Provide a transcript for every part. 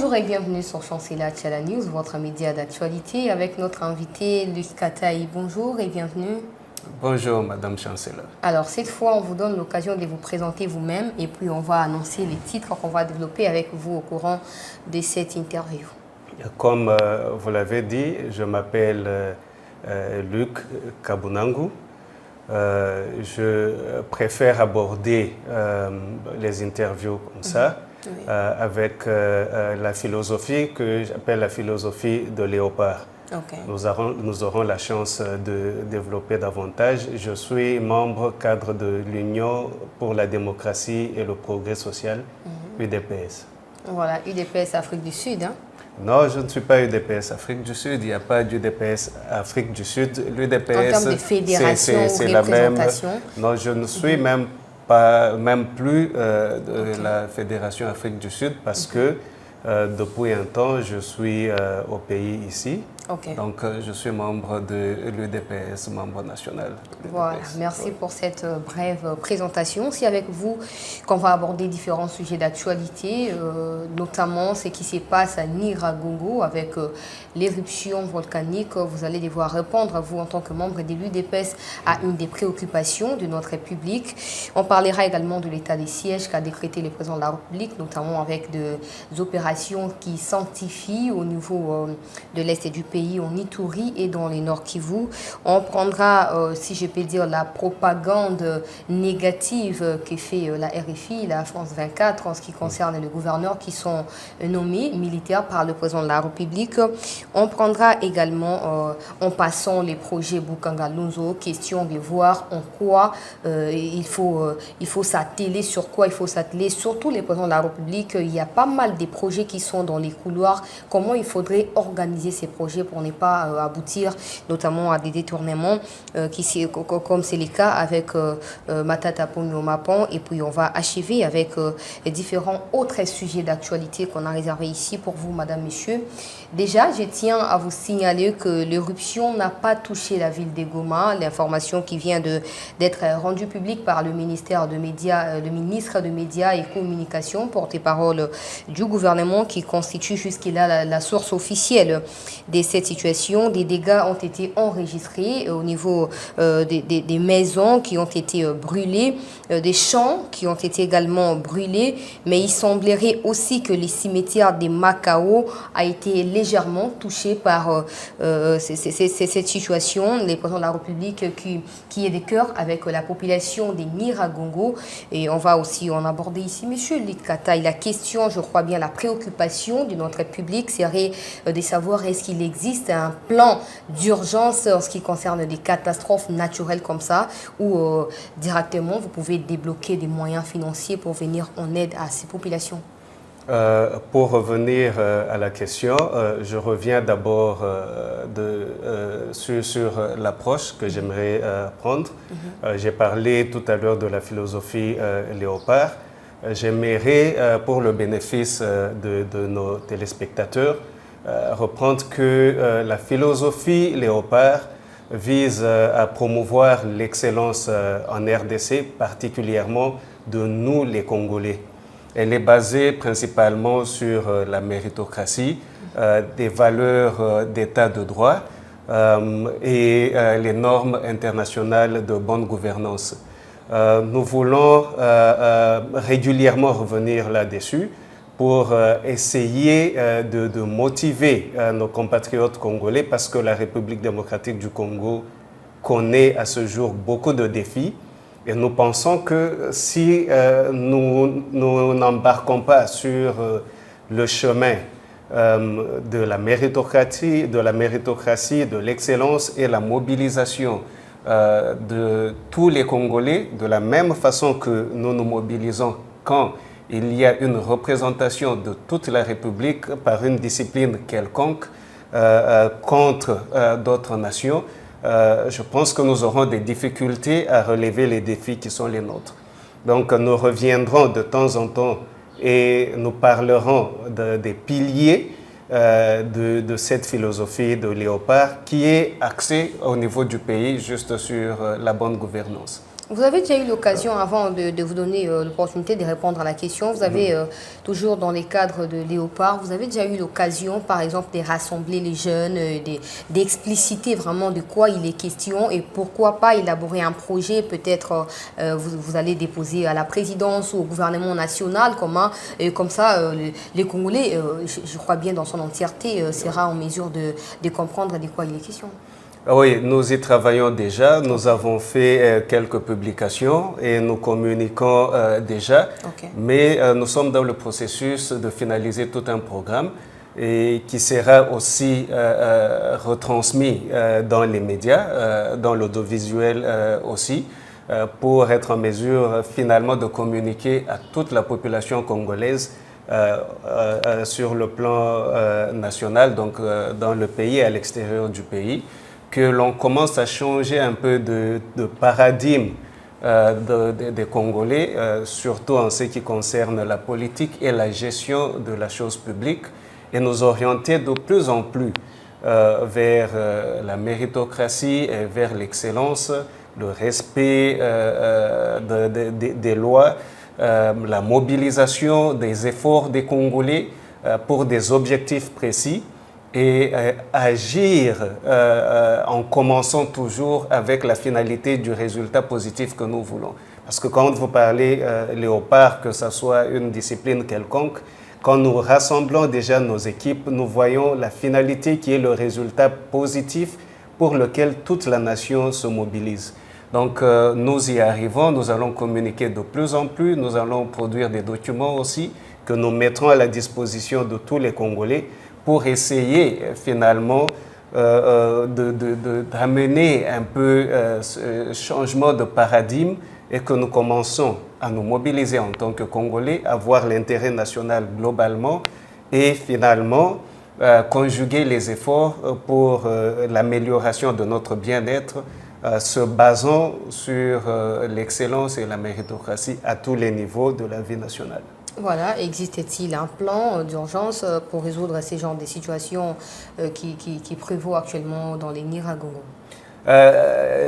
Bonjour et bienvenue sur Chancela Tchala News, votre média d'actualité, avec notre invité Luc Kataï. Bonjour et bienvenue. Bonjour Madame Chancela. Alors cette fois, on vous donne l'occasion de vous présenter vous-même et puis on va annoncer les titres qu'on va développer avec vous au courant de cette interview. Comme vous l'avez dit, je m'appelle Luc Kabunangu. Je préfère aborder les interviews comme ça, avec la philosophie que j'appelle la philosophie de Léopard. Okay. Nous aurons la chance de développer davantage. Je suis membre cadre de l'Union pour la démocratie et le progrès social, UDPS. Voilà, UDPS Afrique du Sud. Hein? Non, je ne suis pas UDPS Afrique du Sud. Il n'y a pas d'UDPS Afrique du Sud. L'UDPS, en termes de fédération ou la même. Non, je ne suis même plus de la Fédération Afrique du Sud parce que depuis un temps, je suis au pays ici. Okay. Donc, je suis membre de l'UDPS, membre national. Voilà, merci pour cette brève présentation. C'est avec vous qu'on va aborder différents sujets d'actualité, notamment ce qui se passe à Niragongo avec l'éruption volcanique. Vous allez devoir répondre, vous, en tant que membre de l'UDPS, à une des préoccupations de notre République. On parlera également de l'état des sièges qu'a décrété le président de la République, notamment avec des opérations qui sanctifient au niveau de l'Est du pays, en Ituri et dans les Nord Kivu. On prendra, si je peux dire, la propagande négative que fait la RFI, la France 24, en ce qui concerne les gouverneurs qui sont nommés militaires par le président de la République. On prendra également, en passant les projets Bukanga Lunzo, question de voir en quoi il faut s'atteler, sur quoi il faut s'atteler, surtout les présidents de la République. Il y a pas mal de projets qui sont dans les couloirs. Comment il faudrait organiser ces projets pour ne pas aboutir notamment à des détournements, comme c'est le cas avec Matata Ponyo Mapan. Et puis on va achever avec différents autres sujets d'actualité qu'on a réservés ici pour vous, madame, monsieur. Déjà, je tiens à vous signaler que l'éruption n'a pas touché la ville de Goma. L'information qui vient d'être rendue publique par le ministère de Médias, le ministre de Médias et Communication, porte-parole du gouvernement, qui constitue jusqu'à la source officielle de cette situation. Des dégâts ont été enregistrés au niveau des maisons qui ont été brûlées, des champs qui ont été également brûlés, mais il semblerait aussi que les cimetières des Macao a été légèrement touché par cette situation. Le président de la République qui est de cœur avec la population des Niragongo. Et on va aussi en aborder ici, monsieur Luc Kataï. La question, je crois bien, la préoccupation de notre public serait de savoir est-ce qu'il existe un plan d'urgence en ce qui concerne des catastrophes naturelles comme ça, ou directement vous pouvez débloquer des moyens financiers pour venir en aide à ces populations. Pour revenir à la question, je reviens d'abord sur l'approche que j'aimerais prendre. J'ai parlé tout à l'heure de la philosophie Léopard. J'aimerais, pour le bénéfice de nos téléspectateurs, reprendre que la philosophie Léopard vise à promouvoir l'excellence en RDC, particulièrement de nous les Congolais. Elle est basée principalement sur la méritocratie, des valeurs d'état de droit et les normes internationales de bonne gouvernance. Nous voulons régulièrement revenir là-dessus pour essayer de motiver nos compatriotes congolais, parce que la République démocratique du Congo connaît à ce jour beaucoup de défis. Et nous pensons que si nous n'embarquons pas sur le chemin de la méritocratie, de l'excellence et la mobilisation de tous les Congolais, de la même façon que nous nous mobilisons quand il y a une représentation de toute la République par une discipline quelconque contre d'autres nations, je pense que nous aurons des difficultés à relever les défis qui sont les nôtres. Donc nous reviendrons de temps en temps et nous parlerons des piliers de cette philosophie de Léopard qui est axée au niveau du pays juste sur la bonne gouvernance. Vous avez déjà eu l'occasion, avant de vous donner l'opportunité de répondre à la question, vous avez toujours dans les cadres de Léopard, vous avez déjà eu l'occasion, par exemple, de rassembler les jeunes, d'expliciter vraiment de quoi il est question et pourquoi pas élaborer un projet, peut-être vous allez déposer à la présidence ou au gouvernement national, comme ça les Congolais, je crois bien dans son entièreté, sera en mesure de comprendre de quoi il est question. Oui, nous y travaillons déjà. Nous avons fait quelques publications et nous communiquons déjà. Okay. Mais nous sommes dans le processus de finaliser tout un programme et qui sera aussi retransmis dans les médias, dans l'audiovisuel aussi, pour être en mesure finalement de communiquer à toute la population congolaise sur le plan national, donc dans le pays et à l'extérieur du pays, que l'on commence à changer un peu de paradigme des Congolais, surtout en ce qui concerne la politique et la gestion de la chose publique, et nous orienter de plus en plus vers la méritocratie et vers l'excellence, le respect des lois, la mobilisation des efforts des Congolais pour des objectifs précis, et agir en commençant toujours avec la finalité du résultat positif que nous voulons. Parce que quand vous parlez Léopard, que ce soit une discipline quelconque, quand nous rassemblons déjà nos équipes, nous voyons la finalité qui est le résultat positif pour lequel toute la nation se mobilise. Donc nous y arrivons, nous allons communiquer de plus en plus, nous allons produire des documents aussi que nous mettrons à la disposition de tous les Congolais pour essayer finalement d'amener un peu ce changement de paradigme et que nous commençons à nous mobiliser en tant que Congolais, à voir l'intérêt national globalement et finalement conjuguer les efforts pour l'amélioration de notre bien-être, se basant sur l'excellence et la méritocratie à tous les niveaux de la vie nationale. Voilà, existe-t-il un plan d'urgence pour résoudre ces genres de situations qui prévaut actuellement dans les Nyiragongo?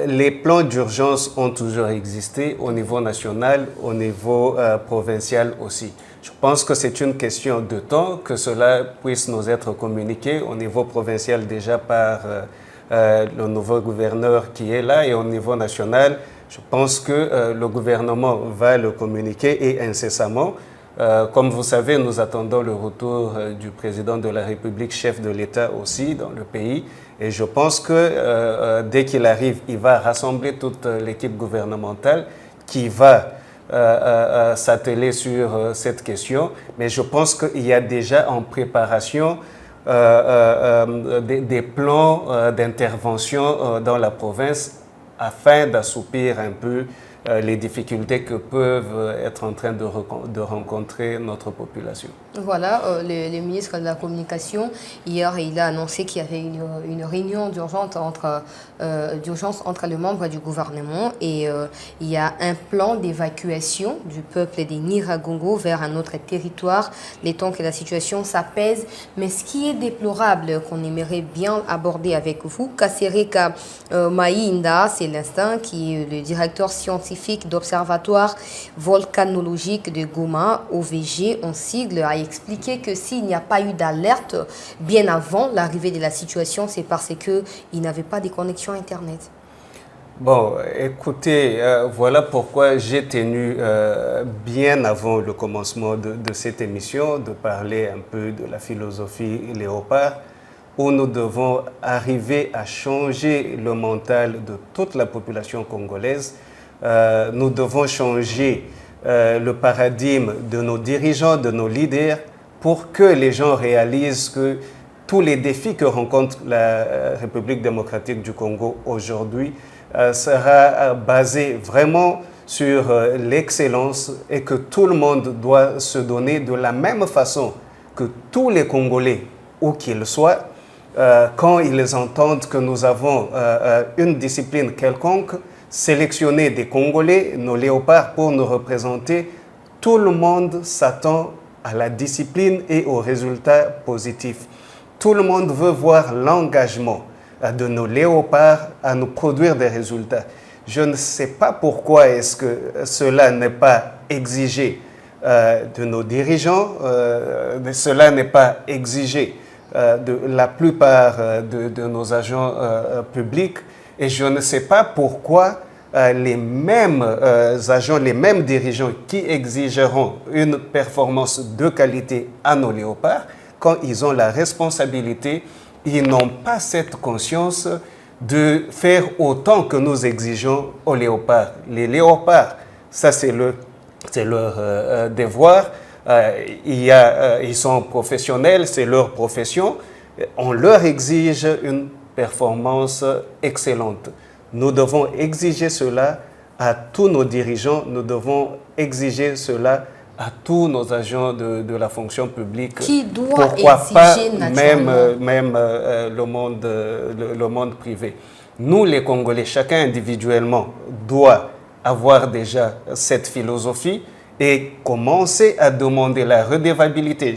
Les plans d'urgence ont toujours existé au niveau national, au niveau provincial aussi. Je pense que c'est une question de temps que cela puisse nous être communiqué au niveau provincial déjà par le nouveau gouverneur qui est là, et au niveau national, je pense que le gouvernement va le communiquer et incessamment. Comme vous savez, nous attendons le retour du président de la République, chef de l'État aussi dans le pays. Et je pense que dès qu'il arrive, il va rassembler toute l'équipe gouvernementale qui va s'atteler sur cette question. Mais je pense qu'il y a déjà en préparation des plans d'intervention dans la province afin d'assoupir un peu les difficultés que peuvent être en train de rencontrer notre population. Voilà, le ministre de la Communication, hier, il a annoncé qu'il y avait une réunion d'urgence entre les membres du gouvernement et il y a un plan d'évacuation du peuple des Nyiragongo vers un autre territoire, les temps que la situation s'apaise. Mais ce qui est déplorable, qu'on aimerait bien aborder avec vous, Kasereka Mainda, c'est l'instant, qui est le directeur scientifique d'Observatoire volcanologique de Goma, OVG en sigle, a expliqué que s'il n'y a pas eu d'alerte bien avant l'arrivée de la situation, c'est parce qu'il n'avait pas de connexion Internet. Bon, écoutez, voilà pourquoi j'ai tenu bien avant le commencement de cette émission de parler un peu de la philosophie Léopard, où nous devons arriver à changer le mental de toute la population congolaise. Nous devons changer le paradigme de nos dirigeants, de nos leaders, pour que les gens réalisent que tous les défis que rencontre la République démocratique du Congo aujourd'hui sera basé vraiment sur l'excellence et que tout le monde doit se donner de la même façon que tous les Congolais, où qu'ils soient, quand ils entendent que nous avons une discipline quelconque, sélectionner des Congolais, nos léopards, pour nous représenter, tout le monde s'attend à la discipline et aux résultats positifs. Tout le monde veut voir l'engagement de nos léopards à nous produire des résultats. Je ne sais pas pourquoi est-ce que cela n'est pas exigé de nos dirigeants, cela n'est pas exigé de la plupart de nos agents publics, et je ne sais pas pourquoi les mêmes agents, les mêmes dirigeants qui exigeront une performance de qualité à nos léopards, quand ils ont la responsabilité, ils n'ont pas cette conscience de faire autant que nous exigeons aux léopards. Les léopards, ça c'est leur devoir. Ils sont professionnels, c'est leur profession. On leur exige une performance excellente. Nous devons exiger cela à tous nos dirigeants, nous devons exiger cela à tous nos agents de la fonction publique. Qui doit Pourquoi exiger pas naturellement même le monde privé. Nous, les Congolais, chacun individuellement doit avoir déjà cette philosophie et commencer à demander la redevabilité.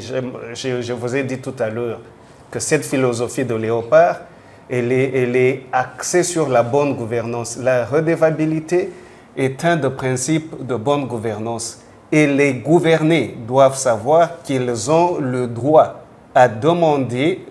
Je vous ai dit tout à l'heure que cette philosophie de Léopard, elle est axée sur la bonne gouvernance. La redevabilité est un des principes de bonne gouvernance. Et les gouvernés doivent savoir qu'ils ont le droit à demander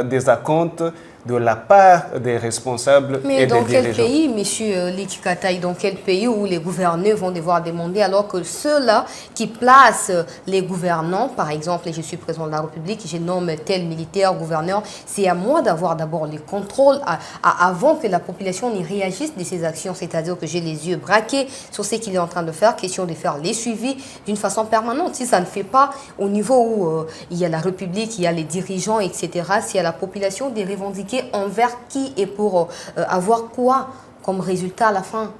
des acomptes de la part des responsables et des dirigeants. Mais dans quel pays, M. Likikataï, dans quel pays où les gouverneurs vont devoir demander alors que ceux-là qui placent les gouvernants, par exemple, je suis président de la République, je nomme tel militaire gouverneur, c'est à moi d'avoir d'abord les contrôles avant que la population n'y réagisse de ces actions, c'est-à-dire que j'ai les yeux braqués sur ce qu'il est en train de faire, question de faire les suivis d'une façon permanente. Si ça ne fait pas au niveau où il y a la République, il y a les dirigeants, etc., c'est à la population de revendiquer envers qui et pour avoir quoi comme résultat à la fin.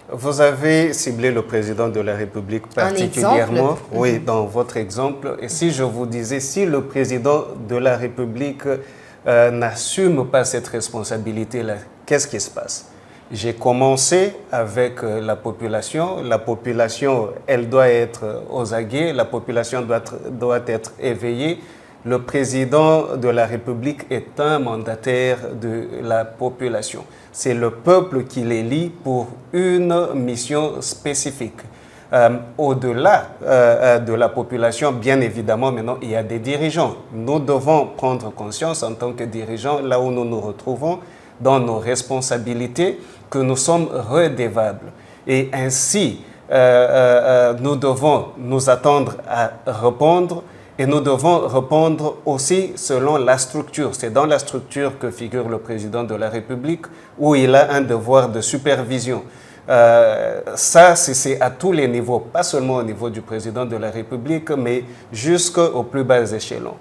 Vous avez ciblé le président de la République particulièrement, oui, dans votre exemple. Et si je vous disais, si le président de la République n'assume pas cette responsabilité-là, qu'est-ce qui se passe? J'ai commencé avec la population. La population, elle doit être aux aguets. La population doit être éveillée. Le président de la République est un mandataire de la population. C'est le peuple qui l'élit pour une mission spécifique. Au-delà de la population, bien évidemment, maintenant, il y a des dirigeants. Nous devons prendre conscience en tant que dirigeants, là où nous nous retrouvons, dans nos responsabilités, que nous sommes redevables. Et ainsi, nous devons nous attendre à répondre. Et nous devons répondre aussi selon la structure. C'est dans la structure que figure le président de la République où il a un devoir de supervision. Ça, c'est à tous les niveaux, pas seulement au niveau du président de la République, mais jusqu'aux plus bas échelons.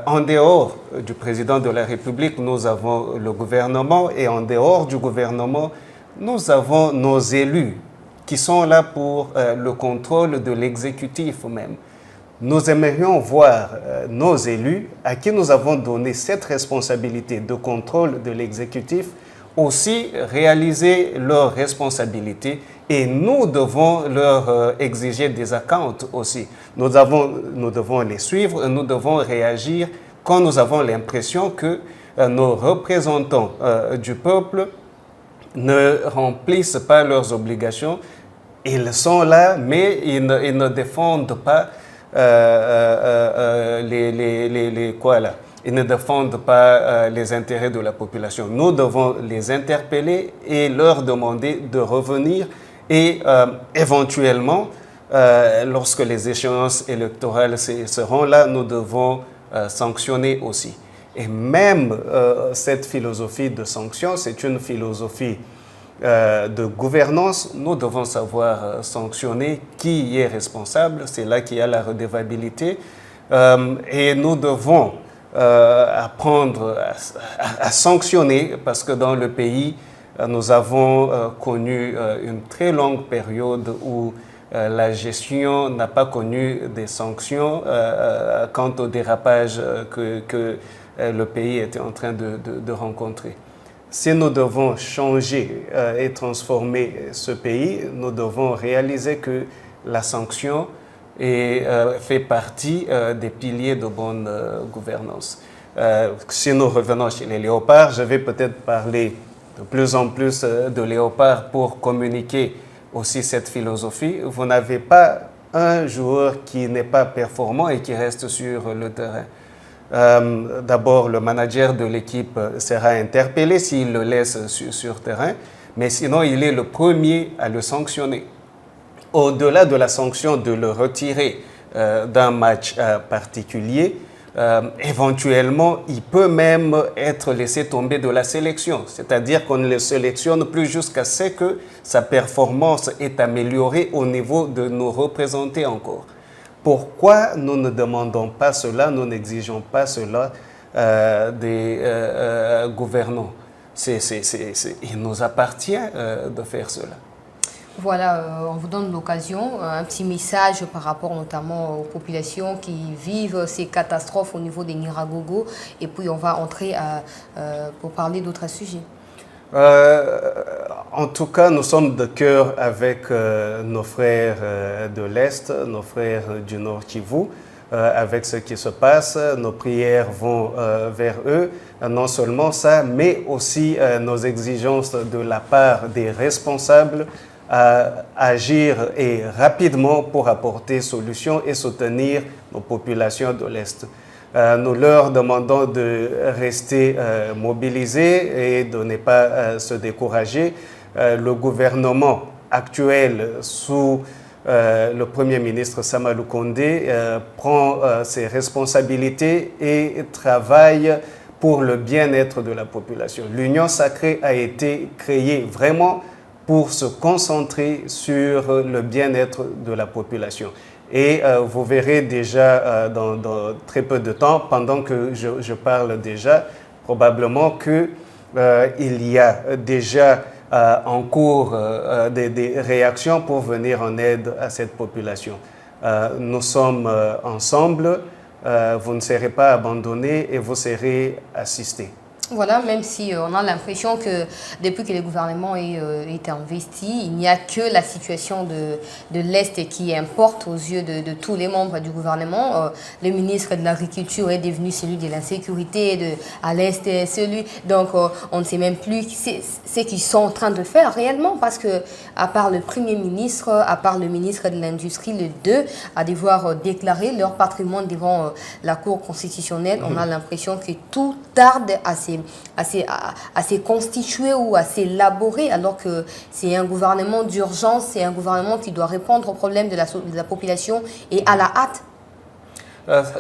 En dehors du président de la République, nous avons le gouvernement et en dehors du gouvernement, nous avons nos élus qui sont là pour le contrôle de l'exécutif même. Nous aimerions voir nos élus, à qui nous avons donné cette responsabilité de contrôle de l'exécutif, aussi réaliser leurs responsabilités et nous devons leur exiger des accounts aussi. Nous devons les suivre et nous devons réagir quand nous avons l'impression que nos représentants du peuple ne remplissent pas leurs obligations. Ils sont là, mais ils ne défendent pas ils ne défendent pas les intérêts de la population. Nous devons les interpeller et leur demander de revenir et éventuellement, lorsque les échéances électorales seront là, nous devons sanctionner aussi. Et même cette philosophie de sanction, c'est une philosophie de gouvernance. Nous devons savoir sanctionner qui est responsable, c'est là qu'il y a la redevabilité, et nous devons apprendre à sanctionner parce que dans le pays, nous avons connu une très longue période où la gestion n'a pas connu des sanctions quant au dérapage que le pays était en train de rencontrer. Si nous devons changer et transformer ce pays, nous devons réaliser que la sanction fait partie des piliers de bonne gouvernance. Si nous revenons chez les léopards, je vais peut-être parler de plus en plus de léopards pour communiquer aussi cette philosophie. Vous n'avez pas un joueur qui n'est pas performant et qui reste sur le terrain. D'abord, le manager de l'équipe sera interpellé s'il le laisse sur terrain, mais sinon, il est le premier à le sanctionner. Au-delà de la sanction de le retirer d'un match particulier, éventuellement, il peut même être laissé tomber de la sélection. C'est-à-dire qu'on ne le sélectionne plus jusqu'à ce que sa performance est améliorée au niveau de nous représenter encore. Pourquoi nous ne demandons pas cela, nous n'exigeons pas cela des gouvernants? Il nous appartient de faire cela. Voilà, on vous donne l'occasion, un petit message par rapport notamment aux populations qui vivent ces catastrophes au niveau des Niragogo, et puis on va entrer pour parler d'autres sujets. En tout cas, nous sommes de cœur avec nos frères de l'Est, nos frères du Nord Kivu, avec ce qui se passe. Nos prières vont vers eux. Non seulement ça, mais aussi nos exigences de la part des responsables à agir et rapidement pour apporter solutions et soutenir nos populations de l'Est. Nous leur demandons de rester mobilisés et de ne pas se décourager. Le gouvernement actuel, sous le Premier ministre Samalou Kondé, prend ses responsabilités et travaille pour le bien-être de la population. L'Union sacrée a été créée vraiment pour se concentrer sur le bien-être de la population. Et vous verrez déjà dans très peu de temps, pendant que je parle déjà, probablement qu'il y a déjà en cours des réactions pour venir en aide à cette population. Nous sommes ensemble, vous ne serez pas abandonnés et vous serez assistés. Voilà, même si on a l'impression que depuis que le gouvernement est investi, il n'y a que la situation de l'Est qui importe aux yeux de tous les membres du gouvernement. Le ministre de l'Agriculture est devenu celui de l'insécurité à l'Est, celui. Donc, on ne sait même plus ce qu'ils sont en train de faire réellement, parce que, à part le Premier ministre, à part le ministre de l'Industrie, les deux, à devoir déclarer leur patrimoine devant la Cour constitutionnelle, on a l'impression que tout tarde à se constituer ou à s'élaborer, alors que c'est un gouvernement d'urgence, c'est un gouvernement qui doit répondre aux problèmes de la population et à la hâte.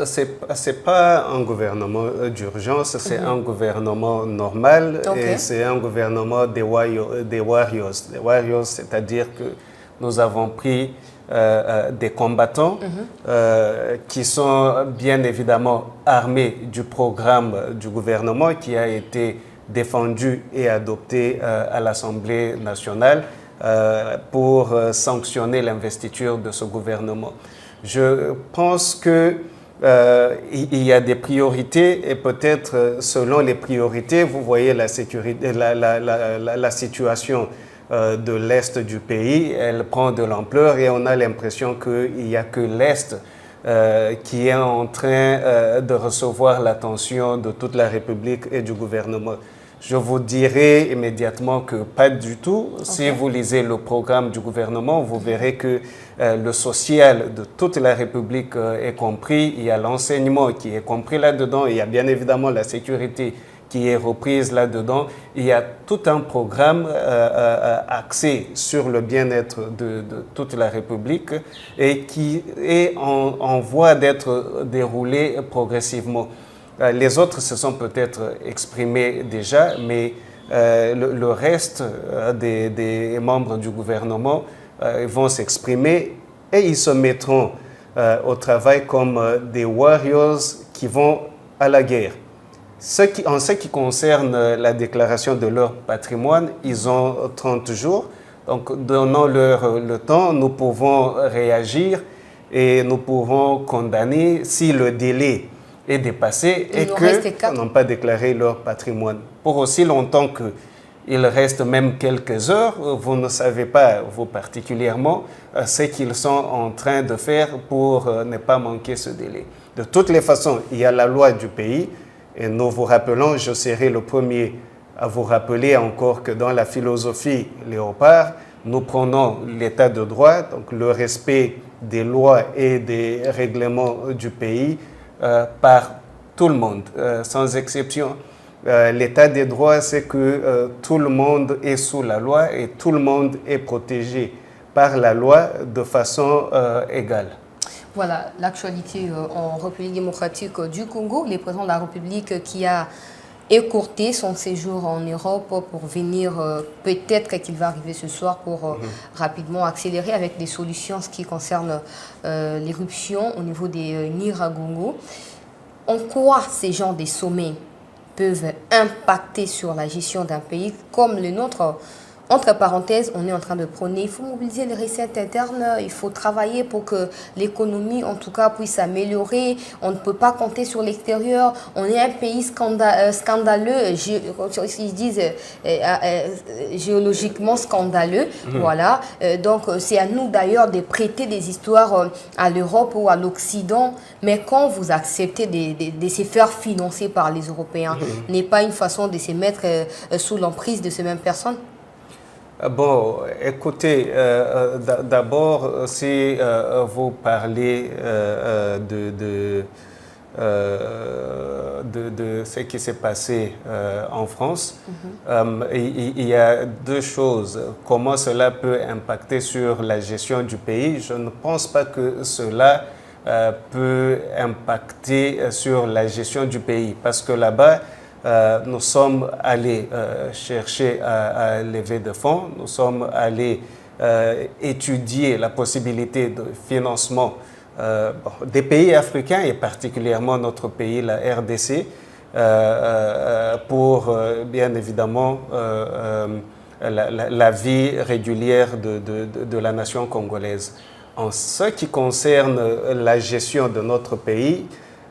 C'est pas un gouvernement d'urgence, c'est un gouvernement normal. Okay. Et c'est un gouvernement des warriors, c'est-à-dire que nous avons pris des combattants qui sont bien évidemment armés du programme du gouvernement qui a été défendu et adopté à l'Assemblée nationale pour sanctionner l'investiture de ce gouvernement. Je pense que il y a des priorités et peut-être selon les priorités, vous voyez la sécurité, la situation de l'Est du pays, elle prend de l'ampleur et on a l'impression qu'il n'y a que l'Est qui est en train de recevoir l'attention de toute la République et du gouvernement. Je vous dirai immédiatement que pas du tout. Okay. Si vous lisez le programme du gouvernement, vous verrez que le social de toute la République est compris. Il y a l'enseignement qui est compris là-dedans. Il y a bien évidemment la sécurité qui est reprise là-dedans. Il y a tout un programme axé sur le bien-être de toute la République et qui est en voie d'être déroulé progressivement. Les autres se sont peut-être exprimés déjà, mais le reste des membres du gouvernement vont s'exprimer et ils se mettront au travail comme des warriors qui vont à la guerre. En ce qui concerne la déclaration de leur patrimoine, ils ont 30 jours. Donc, donnons-leur le temps, nous pouvons réagir et nous pouvons condamner si le délai est dépassé et qu'ils n'ont pas déclaré leur patrimoine. Pour aussi longtemps qu'il reste même quelques heures, vous ne savez pas, vous particulièrement, ce qu'ils sont en train de faire pour ne pas manquer ce délai. De toutes les façons, il y a la loi du pays et nous vous rappelons, je serai le premier à vous rappeler encore que dans la philosophie Léopard, nous prenons l'état de droit, donc le respect des lois et des règlements du pays par tout le monde, sans exception. L'état des droits, c'est que tout le monde est sous la loi et tout le monde est protégé par la loi de façon égale. Voilà, l'actualité en République démocratique du Congo, le président de la République qui a écourté son séjour en Europe pour venir, peut-être qu'il va arriver ce soir pour rapidement accélérer avec des solutions en ce qui concerne l'éruption au niveau des Nyiragongo. En quoi ces genres de sommets peuvent impacter sur la gestion d'un pays comme le nôtre? Entre parenthèses, on est en train de prôner, il faut mobiliser les recettes internes, il faut travailler pour que l'économie, en tout cas, puisse s'améliorer. On ne peut pas compter sur l'extérieur. On est un pays scandaleux, ils disent géologiquement scandaleux. Voilà. Donc, c'est à nous d'ailleurs de prêter des histoires à l'Europe ou à l'Occident. Mais quand vous acceptez de se faire financer par les Européens, n'est pas une façon de se mettre sous l'emprise de ces mêmes personnes? Bon, écoutez, d'abord, si vous parlez de ce qui s'est passé en France, il y a deux choses. Comment cela peut impacter sur la gestion du pays? Je ne pense pas que cela peut impacter sur la gestion du pays, parce que là-bas, nous sommes allés chercher à lever des fonds, nous sommes allés étudier la possibilité de financement des pays africains et particulièrement notre pays, la RDC, pour bien évidemment la vie régulière de la nation congolaise. En ce qui concerne la gestion de notre pays,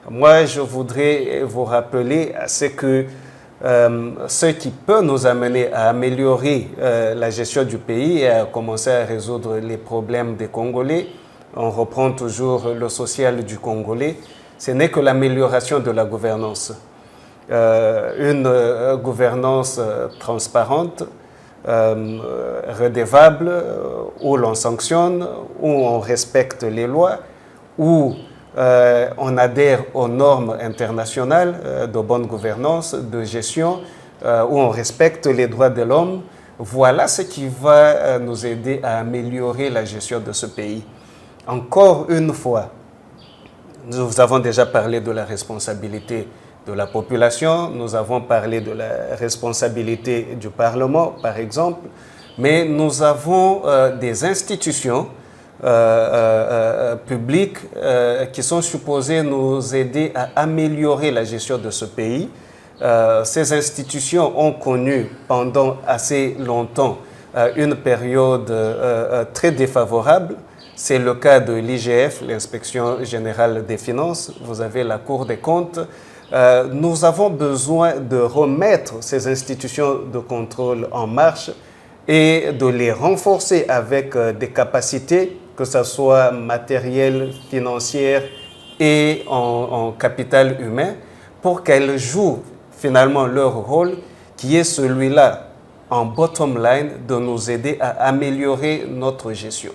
moi, je voudrais vous rappeler ce qui peut nous amener à améliorer la gestion du pays et à commencer à résoudre les problèmes des Congolais. On reprend toujours le social du Congolais. Ce n'est que l'amélioration de la gouvernance. Une gouvernance transparente, redevable, où l'on sanctionne, où on respecte les lois, où on adhère aux normes internationales de bonne gouvernance, de gestion, où on respecte les droits de l'homme. Voilà ce qui va nous aider à améliorer la gestion de ce pays. Encore une fois, nous avons déjà parlé de la responsabilité de la population, nous avons parlé de la responsabilité du Parlement, par exemple, mais nous avons des institutions publics qui sont supposés nous aider à améliorer la gestion de ce pays. Ces institutions ont connu pendant assez longtemps une période très défavorable. C'est le cas de l'IGF, l'Inspection générale des finances. Vous avez la Cour des comptes. Nous avons besoin de remettre ces institutions de contrôle en marche et de les renforcer avec des capacités, que ce soit matériel, financière et en capital humain, pour qu'elles jouent finalement leur rôle, qui est celui-là, en bottom line, de nous aider à améliorer notre gestion,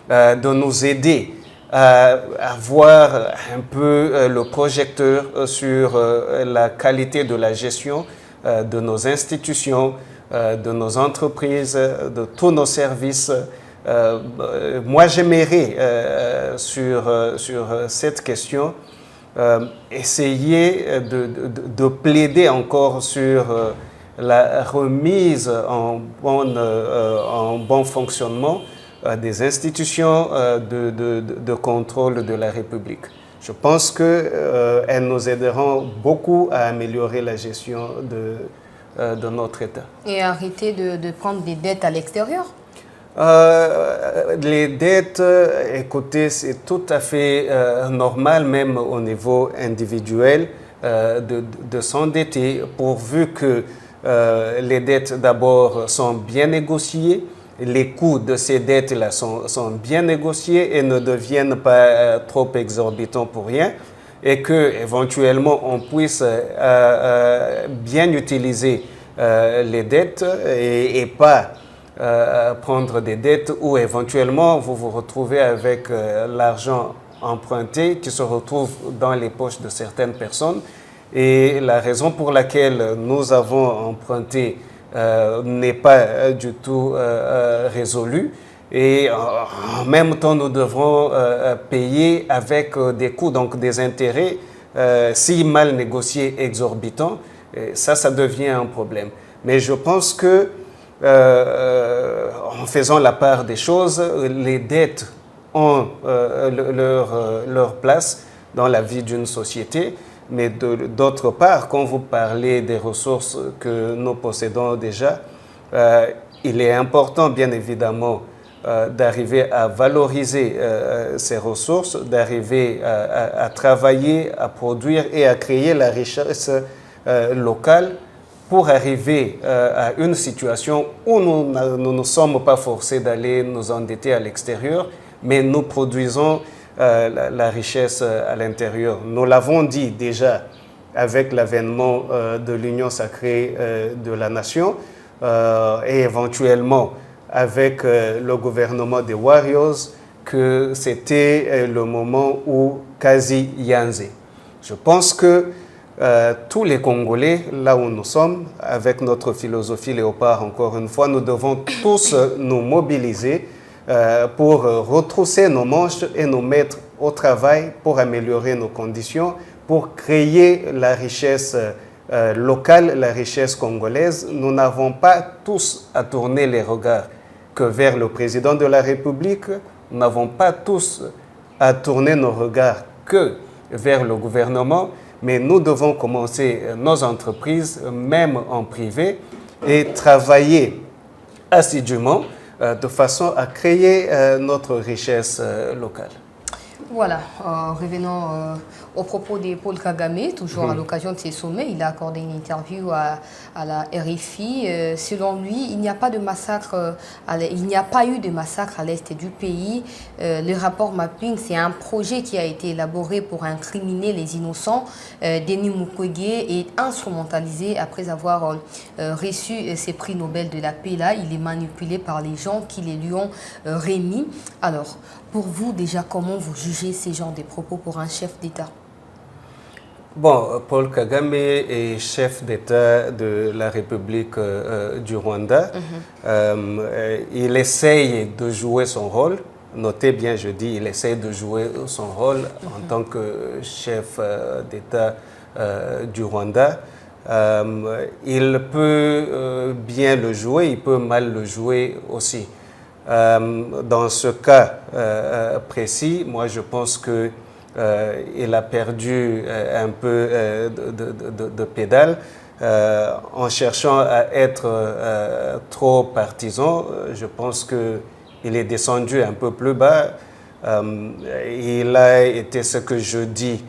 de nous aider à avoir un peu le projecteur sur la qualité de la gestion de nos institutions, de nos entreprises, de tous nos services. Moi, j'aimerais, sur cette question, essayer de plaider encore sur la remise en bon fonctionnement des institutions de contrôle de la République. Je pense qu'elles nous aideront beaucoup à améliorer la gestion de notre État. Et arrêter de prendre des dettes à l'extérieur? Les dettes, écoutez, c'est tout à fait normal, même au niveau individuel, de s'endetter, pourvu que les dettes d'abord sont bien négociées, les coûts de ces dettes-là sont bien négociés et ne deviennent pas trop exorbitants pour rien, et qu'éventuellement on puisse bien utiliser les dettes et pas prendre des dettes où éventuellement vous vous retrouvez avec l'argent emprunté qui se retrouve dans les poches de certaines personnes. Et la raison pour laquelle nous avons emprunté n'est pas du tout résolue. Et en même temps, nous devrons payer avec des coûts, donc des intérêts, si mal négociés, exorbitants. Ça devient un problème. Mais je pense que en faisant la part des choses, les dettes ont leur place dans la vie d'une société. Mais d'autre part, quand vous parlez des ressources que nous possédons déjà, il est important, bien évidemment, d'arriver à valoriser ces ressources, d'arriver à travailler, à produire et à créer la richesse locale pour arriver à une situation où nous ne sommes pas forcés d'aller nous endetter à l'extérieur, mais nous produisons la richesse à l'intérieur. Nous l'avons dit déjà avec l'avènement de l'Union sacrée de la nation et éventuellement avec le gouvernement des Warriors que c'était le moment où quasi Yanzé. Je pense que tous les Congolais, là où nous sommes, avec notre philosophie Léopard, encore une fois, nous devons tous nous mobiliser pour retrousser nos manches et nous mettre au travail pour améliorer nos conditions, pour créer la richesse locale, la richesse congolaise. Nous n'avons pas tous à tourner les regards que vers le président de la République. Nous n'avons pas tous à tourner nos regards que vers le gouvernement, mais nous devons commencer nos entreprises, même en privé, et travailler assidûment de façon à créer notre richesse locale. Voilà, revenons au propos de Paul Kagame, toujours à l'occasion de ces sommets, il a accordé une interview à la RFI. Selon lui, il n'y a pas de massacre, il n'y a pas eu de massacre à l'est du pays. Le rapport Mapping, c'est un projet qui a été élaboré pour incriminer les innocents. Denis Mukwege est instrumentalisé après avoir reçu ses prix Nobel de la paix. Là, il est manipulé par les gens qui les lui ont remis. Alors, pour vous, déjà, comment vous jugez ces genres de propos pour un chef d'État? Bon, Paul Kagame est chef d'État de la République du Rwanda. Il essaye de jouer son rôle. Notez bien, je dis, il essaye de jouer son rôle en tant que chef d'État du Rwanda. Il peut bien le jouer, il peut mal le jouer aussi. Dans ce cas précis, moi je pense que il a perdu un peu de pédale en cherchant à être trop partisan. Je pense qu'il est descendu un peu plus bas. Il a été, ce que je dis,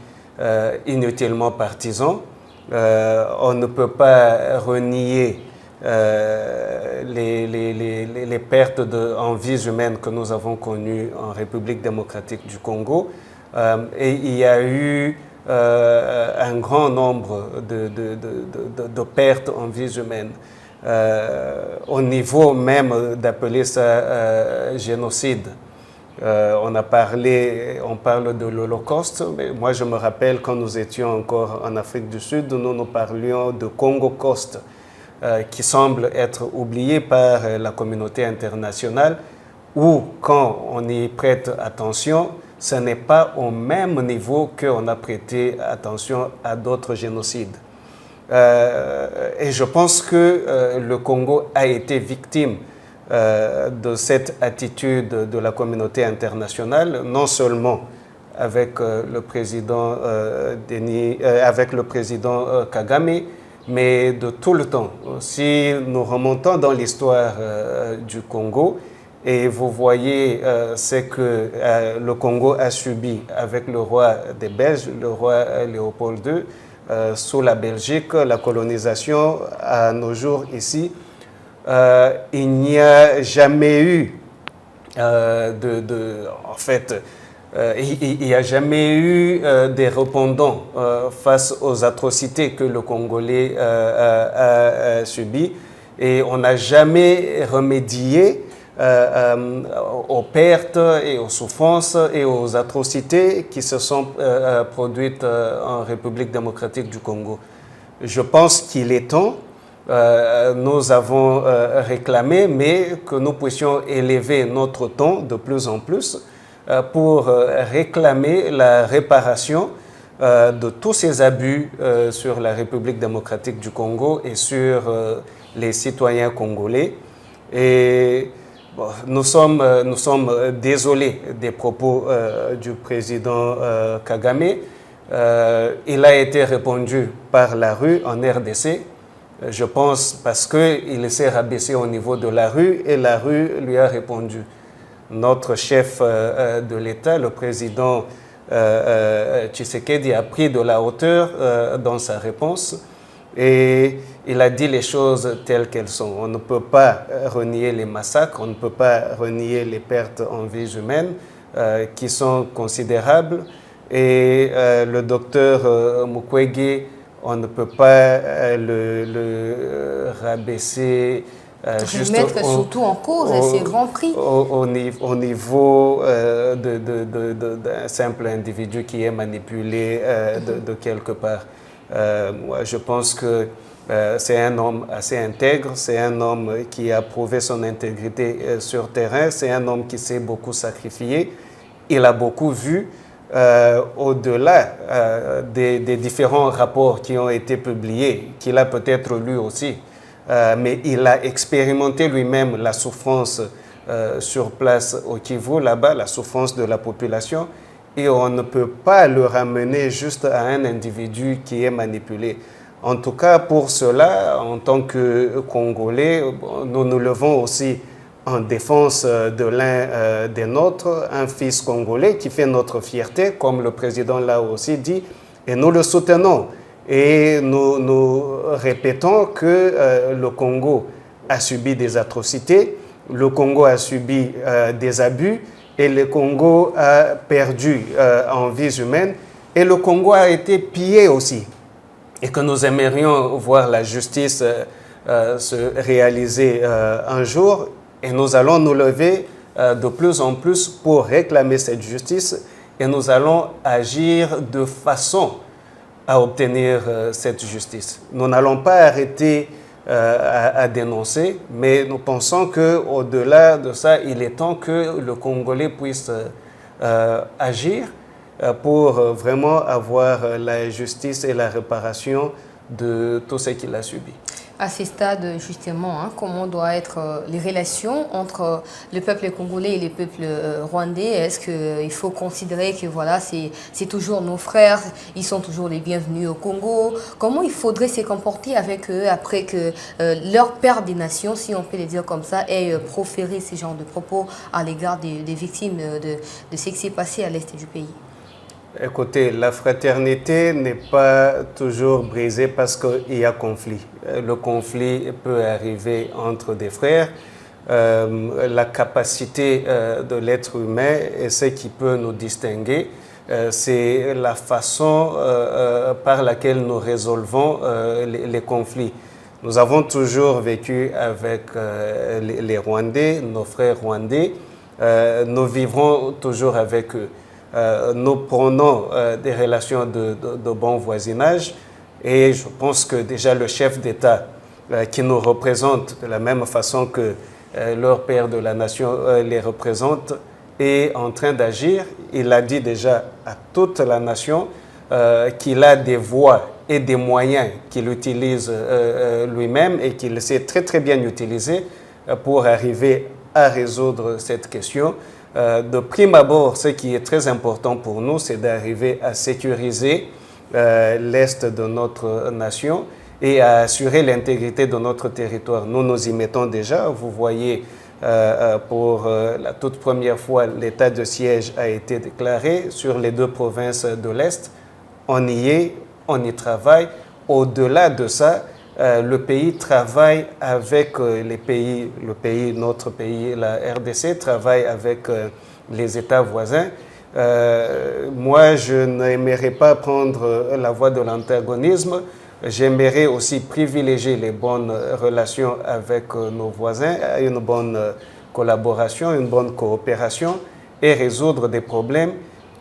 inutilement partisan. On ne peut pas renier les pertes en vies humaines que nous avons connues en République démocratique du Congo. Et il y a eu un grand nombre de pertes en vies humaines. Au niveau même d'appeler ça génocide. On parle de l'Holocauste, mais moi je me rappelle quand nous étions encore en Afrique du Sud, nous parlions de Congo-Coste, qui semble être oublié par la communauté internationale, où quand on y prête attention, ce n'est pas au même niveau qu'on a prêté attention à d'autres génocides. Et je pense que le Congo a été victime de cette attitude de la communauté internationale, non seulement avec le président Kagame, mais de tout le temps. Si nous remontons dans l'histoire du Congo, et vous voyez ce que le Congo a subi avec le roi des Belges, le roi Léopold II, sous la Belgique, la colonisation à nos jours ici, il n'y a jamais eu en fait, Il n'y a jamais eu des répondants face aux atrocités que le Congolais a subies et on n'a jamais remédié aux pertes et aux souffrances et aux atrocités qui se sont produites en République démocratique du Congo. Je pense qu'il est temps, nous avons réclamé, mais que nous puissions élever notre ton de plus en plus pour réclamer la réparation de tous ces abus sur la République démocratique du Congo et sur les citoyens congolais. Et bon, nous sommes désolés des propos du président Kagame. Il a été répondu par la rue en RDC, je pense parce qu'il s'est rabaissé au niveau de la rue et la rue lui a répondu. Notre chef de l'État, le président Tshisekedi, a pris de la hauteur dans sa réponse et il a dit les choses telles qu'elles sont. On ne peut pas renier les massacres, on ne peut pas renier les pertes en vies humaines qui sont considérables. Et le docteur Mukwege, on ne peut pas le rabaisser. Remettre surtout en cause ces grands prix. Au niveau d'un simple individu qui est manipulé de quelque part. Moi, je pense que c'est un homme assez intègre, c'est un homme qui a prouvé son intégrité sur terrain, c'est un homme qui s'est beaucoup sacrifié, il a beaucoup vu. Au-delà des différents rapports qui ont été publiés, qu'il a peut-être lu aussi, mais il a expérimenté lui-même la souffrance sur place au Kivu, là-bas, la souffrance de la population, et on ne peut pas le ramener juste à un individu qui est manipulé. En tout cas, pour cela, en tant que Congolais, nous nous levons aussi en défense de l'un des nôtres, un fils congolais qui fait notre fierté, comme le président l'a aussi dit, et nous le soutenons. Et nous répétons que le Congo a subi des atrocités, le Congo a subi des abus, et le Congo a perdu en vies humaines, et le Congo a été pillé aussi. Et que nous aimerions voir la justice se réaliser un jour. Et nous allons nous lever de plus en plus pour réclamer cette justice et nous allons agir de façon à obtenir cette justice. Nous n'allons pas arrêter à dénoncer, mais nous pensons qu'au-delà de ça, il est temps que le Congolais puisse agir pour vraiment avoir la justice et la réparation de tout ce qu'il a subi. À ce stade, justement, comment doivent être les relations entre le peuple congolais et le peuple rwandais? Est-ce qu'il faut considérer que voilà, c'est toujours nos frères, ils sont toujours les bienvenus au Congo? Comment il faudrait se comporter avec eux après que leur père des nations, si on peut le dire comme ça, ait proféré ce genre de propos à l'égard des victimes de ce qui s'est passé à l'est du pays? Écoutez, la fraternité n'est pas toujours brisée parce qu'il y a conflit. Le conflit peut arriver entre des frères. La capacité de l'être humain et ce qui peut nous distinguer, c'est la façon par laquelle nous résolvons les conflits. Nous avons toujours vécu avec les Rwandais, nos frères rwandais. Nous vivrons toujours avec eux. Nous prenons des relations de bon voisinage et je pense que déjà le chef d'État qui nous représente de la même façon que leur père de la nation les représente est en train d'agir. Il a dit déjà à toute la nation qu'il a des voies et des moyens qu'il utilise lui-même et qu'il sait très très bien utiliser pour arriver à résoudre cette question. De prime abord, ce qui est très important pour nous, c'est d'arriver à sécuriser l'est de notre nation et à assurer l'intégrité de notre territoire. Nous nous y mettons déjà. Vous voyez, pour la toute première fois, l'état de siège a été déclaré sur les deux provinces de l'Est. On y est, on y travaille. Au-delà de ça, le pays travaille avec notre pays, la RDC, travaille avec les États voisins Moi, je n'aimerais pas prendre la voie de l'antagonisme. J'aimerais aussi privilégier les bonnes relations avec nos voisins, une bonne collaboration, une bonne coopération et résoudre des problèmes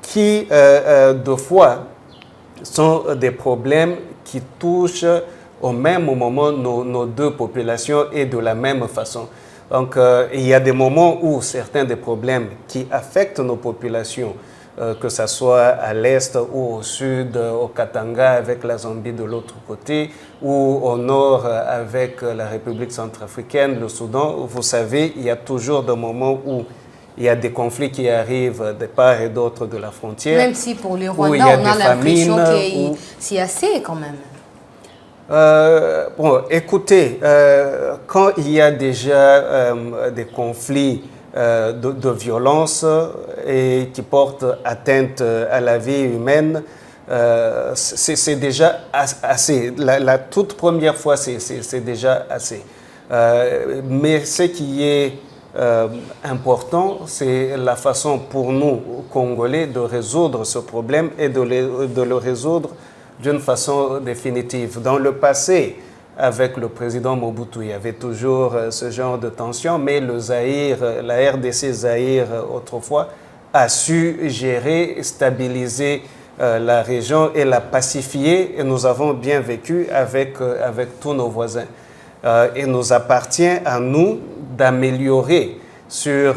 qui, de fois, sont des problèmes qui touchent au même moment nos deux populations et de la même façon. Donc, il y a des moments où certains des problèmes qui affectent nos populations, que ce soit à l'est ou au sud, au Katanga avec la Zambie de l'autre côté, ou au nord avec la République centrafricaine, le Soudan, vous savez, il y a toujours des moments où il y a des conflits qui arrivent de part et d'autre de la frontière. Même si pour les Rwandais, on a l'impression qu'il s'y assez quand même. Bon, écoutez, quand il y a déjà des conflits de violence et qui portent atteinte à la vie humaine, c'est déjà assez. La toute première fois, c'est déjà assez. Mais ce qui est important, c'est la façon pour nous, Congolais, de résoudre ce problème et de le résoudre d'une façon définitive. Dans le passé, avec le président Mobutu, il y avait toujours ce genre de tension, mais le Zaïre, la RDC Zaïre autrefois, a su gérer, stabiliser la région et la pacifier, et nous avons bien vécu avec tous nos voisins. Il nous appartient à nous d'améliorer sur,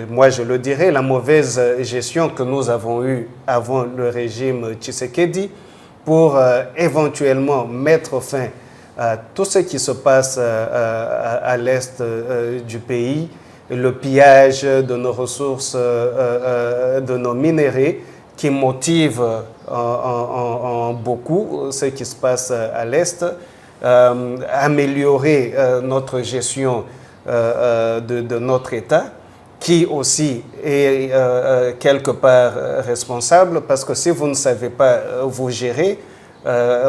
moi je le dirais, la mauvaise gestion que nous avons eue avant le régime Tshisekedi, pour éventuellement mettre fin à tout ce qui se passe à l'est du pays, le pillage de nos ressources, de nos minéraux, qui motive en beaucoup ce qui se passe à l'est, améliorer notre gestion de notre État, qui aussi est quelque part responsable, parce que si vous ne savez pas vous gérer,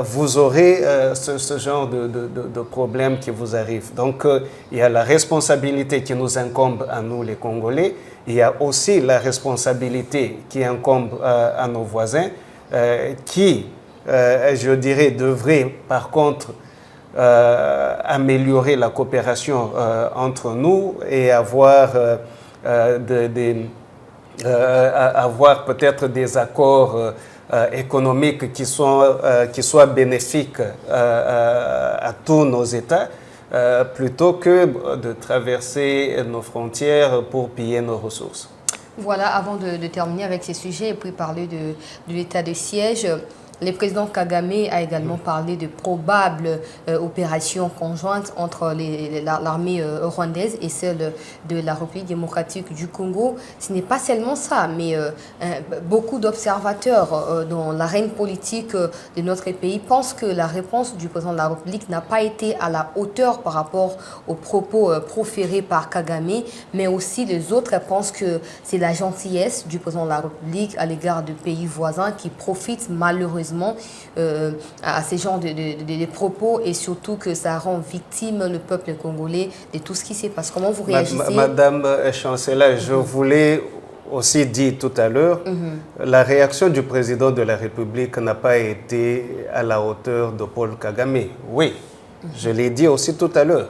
vous aurez ce genre de problème qui vous arrive. Donc, il y a la responsabilité qui nous incombe à nous, les Congolais. Il y a aussi la responsabilité qui incombe à nos voisins, qui, je dirais, devraient par contre améliorer la coopération entre nous et avoir avoir peut-être des accords économiques qui soient bénéfiques à tous nos États, plutôt que de traverser nos frontières pour piller nos ressources. Voilà, avant de terminer avec ces sujets et puis parler de l'état de siège, le président Kagame a également parlé de probables opérations conjointes entre l'armée rwandaise et celle de la République démocratique du Congo. Ce n'est pas seulement ça, mais beaucoup d'observateurs dans l'arène politique de notre pays pensent que la réponse du président de la République n'a pas été à la hauteur par rapport aux propos proférés par Kagame, mais aussi les autres pensent que c'est la gentillesse du président de la République à l'égard de pays voisins qui profitent malheureusement à ces genres de propos, et surtout que ça rend victime le peuple congolais de tout ce qui s'est passé. Comment vous réagissez? Madame Chancelière, je voulais aussi dire tout à l'heure, la réaction du président de la République n'a pas été à la hauteur de Paul Kagame. Oui, je l'ai dit aussi tout à l'heure.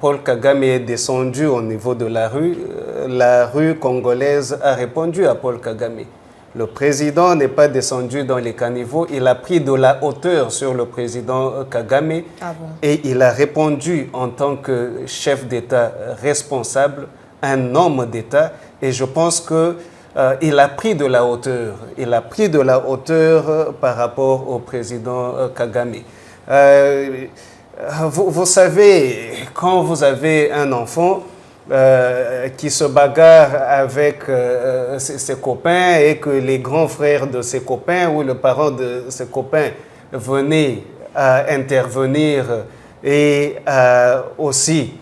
Paul Kagame est descendu au niveau de la rue congolaise a répondu à Paul Kagame. Le président n'est pas descendu dans les caniveaux, il a pris de la hauteur sur le président Kagame et il a répondu en tant que chef d'État responsable, un homme d'État, et je pense qu'il a pris de la hauteur. Il a pris de la hauteur par rapport au président Kagame. Vous savez, quand vous avez un enfant qui se bagarre avec ses copains et que les grands frères de ses copains ou le parent de ses copains venaient à intervenir et aussi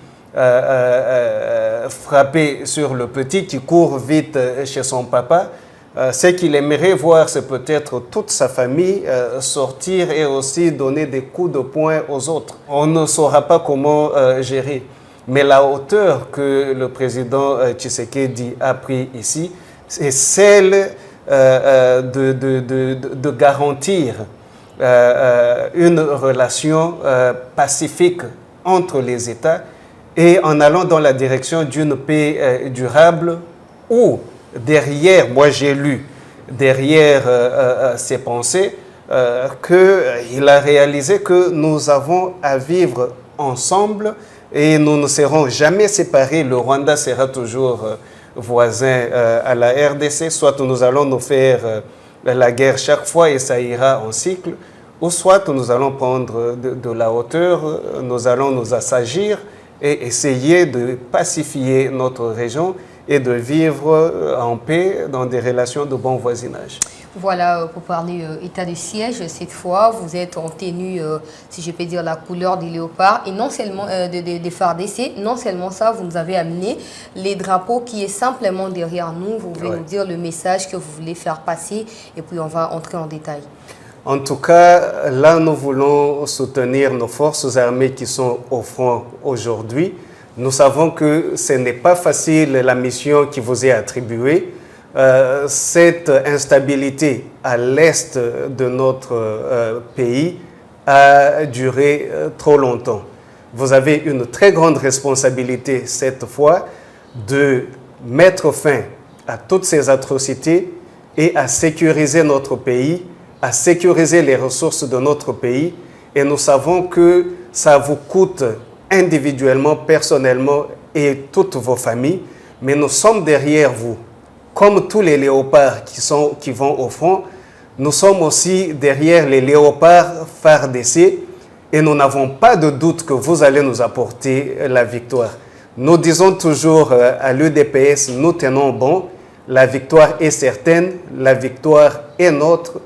frapper sur le petit qui court vite chez son papa, ce qu'il aimerait voir, c'est peut-être toute sa famille sortir et aussi donner des coups de poing aux autres. On ne saura pas comment gérer. Mais la hauteur que le président Tshisekedi a pris ici, c'est celle de garantir une relation pacifique entre les États et en allant dans la direction d'une paix durable où derrière, moi j'ai lu, derrière ses pensées, qu'il a réalisé que nous avons à vivre ensemble et nous ne serons jamais séparés. Le Rwanda sera toujours voisin à la RDC, soit nous allons nous faire la guerre chaque fois et ça ira en cycle, ou soit nous allons prendre de la hauteur, nous allons nous assagir et essayer de pacifier notre région et de vivre en paix dans des relations de bon voisinage. Voilà, pour parler état de siège, cette fois, vous êtes en tenue, si je peux dire, la couleur des léopards et non seulement des FARDC. Non seulement ça, vous nous avez amené les drapeaux qui est simplement derrière nous. Vous pouvez nous dire le message que vous voulez faire passer et puis on va entrer en détail. En tout cas, là, nous voulons soutenir nos forces armées qui sont au front aujourd'hui. Nous savons que ce n'est pas facile la mission qui vous est attribuée. Cette instabilité à l'est de notre pays a duré trop longtemps. Vous avez une très grande responsabilité cette fois de mettre fin à toutes ces atrocités et à sécuriser notre pays, à sécuriser les ressources de notre pays. Et nous savons que ça vous coûte individuellement, personnellement et toutes vos familles, mais nous sommes derrière vous. Comme tous les léopards qui vont au front, nous sommes aussi derrière les léopards FARDC et nous n'avons pas de doute que vous allez nous apporter la victoire. Nous disons toujours à l'UDPS, nous tenons bon, la victoire est certaine, la victoire est nôtre.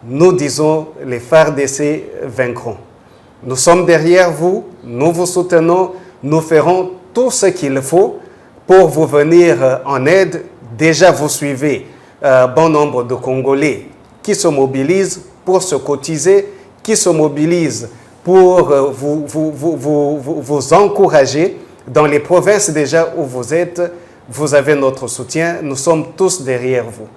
Nous disons, les FARDC vaincront. Nous sommes derrière vous, nous vous soutenons, nous ferons tout ce qu'il faut pour vous venir en aide. Déjà, vous suivez bon nombre de Congolais qui se mobilisent pour se cotiser, qui se mobilisent pour vous encourager. Dans les provinces déjà où vous êtes, vous avez notre soutien. Nous sommes tous derrière vous.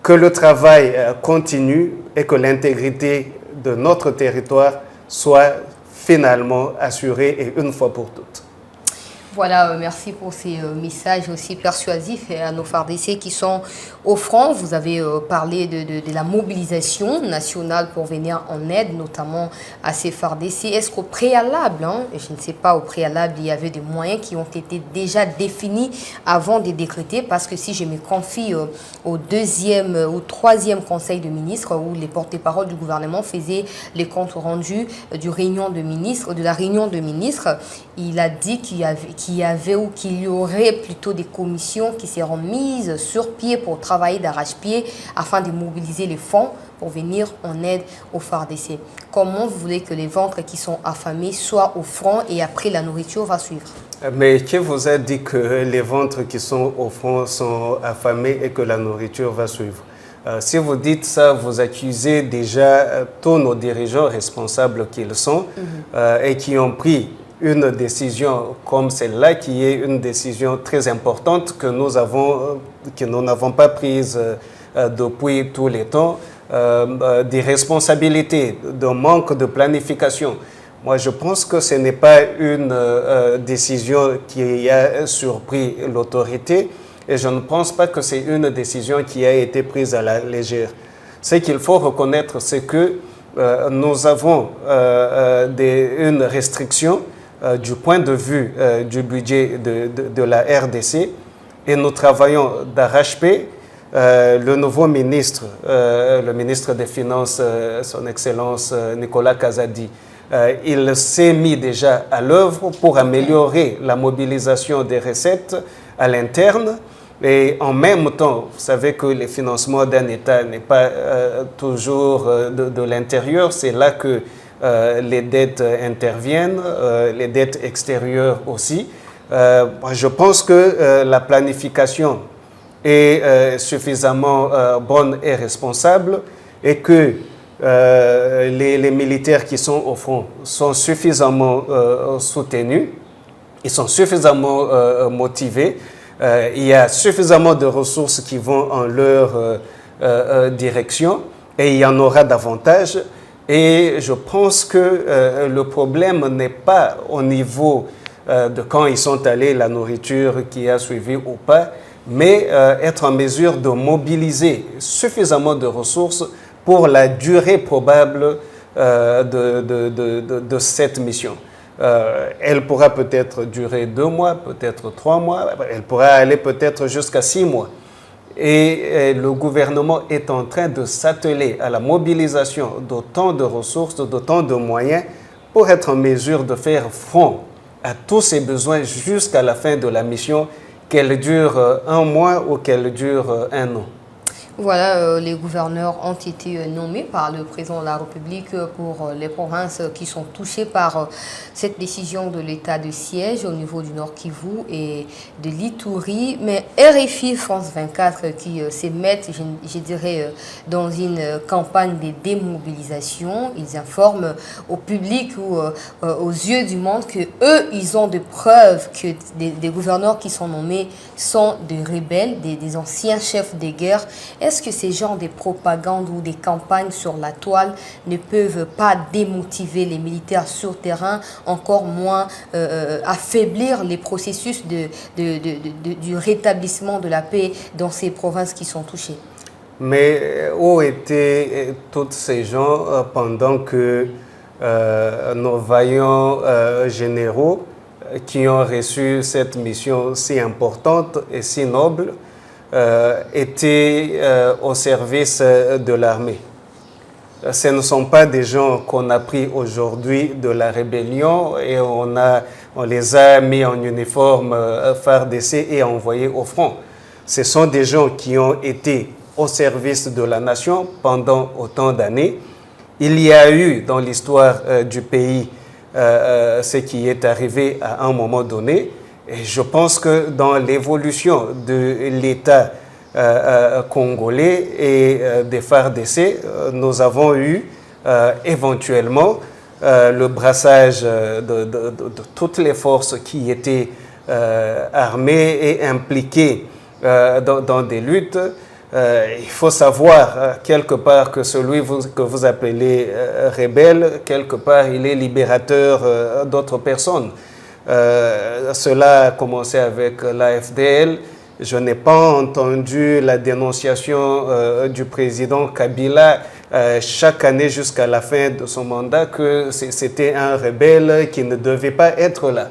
Que le travail continue et que l'intégrité de notre territoire soit finalement assurée et une fois pour toutes. Voilà, merci pour ces messages aussi persuasifs à nos FARDC qui sont au front. Vous avez parlé de la mobilisation nationale pour venir en aide, notamment à ces FARDC. Est-ce qu'au préalable, je ne sais pas, au préalable, il y avait des moyens qui ont été déjà définis avant de décréter? Parce que si je me confie au troisième conseil de ministres, où les porte-paroles du gouvernement faisaient les comptes rendus de la réunion de ministres, il a dit qu'il y aurait plutôt des commissions qui seront mises sur pied pour travailler d'arrache-pied afin de mobiliser les fonds pour venir en aide aux FARDC. Comment vous voulez que les ventres qui sont affamés soient au front et après la nourriture va suivre? Mais qui vous a dit que les ventres qui sont au front sont affamés et que la nourriture va suivre? Si vous dites ça, vous accusez déjà tous nos dirigeants responsables qu'ils sont et qui ont pris une décision comme celle-là, qui est une décision très importante que nous n'avons pas prise depuis tout le temps, des responsabilités, d'un manque de planification. Moi, je pense que ce n'est pas une décision qui a surpris l'autorité et je ne pense pas que c'est une décision qui a été prise à la légère. Ce qu'il faut reconnaître, c'est que nous avons une restriction du point de vue du budget de la RDC et nous travaillons d'arrache-pied. Le nouveau ministre, le ministre des Finances, son Excellence Nicolas Kazadi, il s'est mis déjà à l'œuvre pour améliorer la mobilisation des recettes à l'interne. Et en même temps, vous savez que le financement d'un État n'est pas toujours de l'intérieur, c'est là que les dettes interviennent, les dettes extérieures aussi. Je pense que la planification est suffisamment bonne et responsable et que les militaires qui sont au front sont suffisamment soutenus, ils sont suffisamment motivés, il y a suffisamment de ressources qui vont en leur directions et il y en aura davantage. Et je pense que le problème n'est pas au niveau de quand ils sont allés, la nourriture qui a suivi ou pas, mais être en mesure de mobiliser suffisamment de ressources pour la durée probable de cette mission. Elle pourra peut-être durer 2 mois, peut-être 3 mois, elle pourra aller peut-être jusqu'à 6 mois. Et le gouvernement est en train de s'atteler à la mobilisation d'autant de ressources, d'autant de moyens pour être en mesure de faire front à tous ces besoins jusqu'à la fin de la mission, qu'elle dure 1 mois ou qu'elle dure 1 an. Voilà, les gouverneurs ont été nommés par le président de la République pour les provinces qui sont touchées par cette décision de l'état de siège au niveau du Nord Kivu et de l'Ituri. Mais RFI France 24 qui s'émettent, je dirais, dans une campagne de démobilisation, ils informent au public ou aux yeux du monde que eux, ils ont des preuves que des gouverneurs qui sont nommés sont des rebelles, des anciens chefs de guerre. Est-ce que ces genres de propagande ou des campagnes sur la toile ne peuvent pas démotiver les militaires sur terrain, encore moins affaiblir les processus du rétablissement de la paix dans ces provinces qui sont touchées? Mais où étaient tous ces gens pendant que nos vaillants généraux qui ont reçu cette mission si importante et si noble étaient au service de l'armée? Ce ne sont pas des gens qu'on a pris aujourd'hui de la rébellion et on les a mis en uniforme FARDC et envoyés au front. Ce sont des gens qui ont été au service de la nation pendant autant d'années. Il y a eu dans l'histoire du pays ce qui est arrivé à un moment donné. Et je pense que dans l'évolution de l'État congolais et des FARDC, nous avons eu éventuellement le brassage de toutes les forces qui étaient armées et impliquées dans des luttes. Il faut savoir quelque part que celui que vous appelez rebelle, quelque part il est libérateur d'autres personnes. Cela a commencé avec l'AFDL. Je n'ai pas entendu la dénonciation du président Kabila chaque année jusqu'à la fin de son mandat que c'était un rebelle qui ne devait pas être là.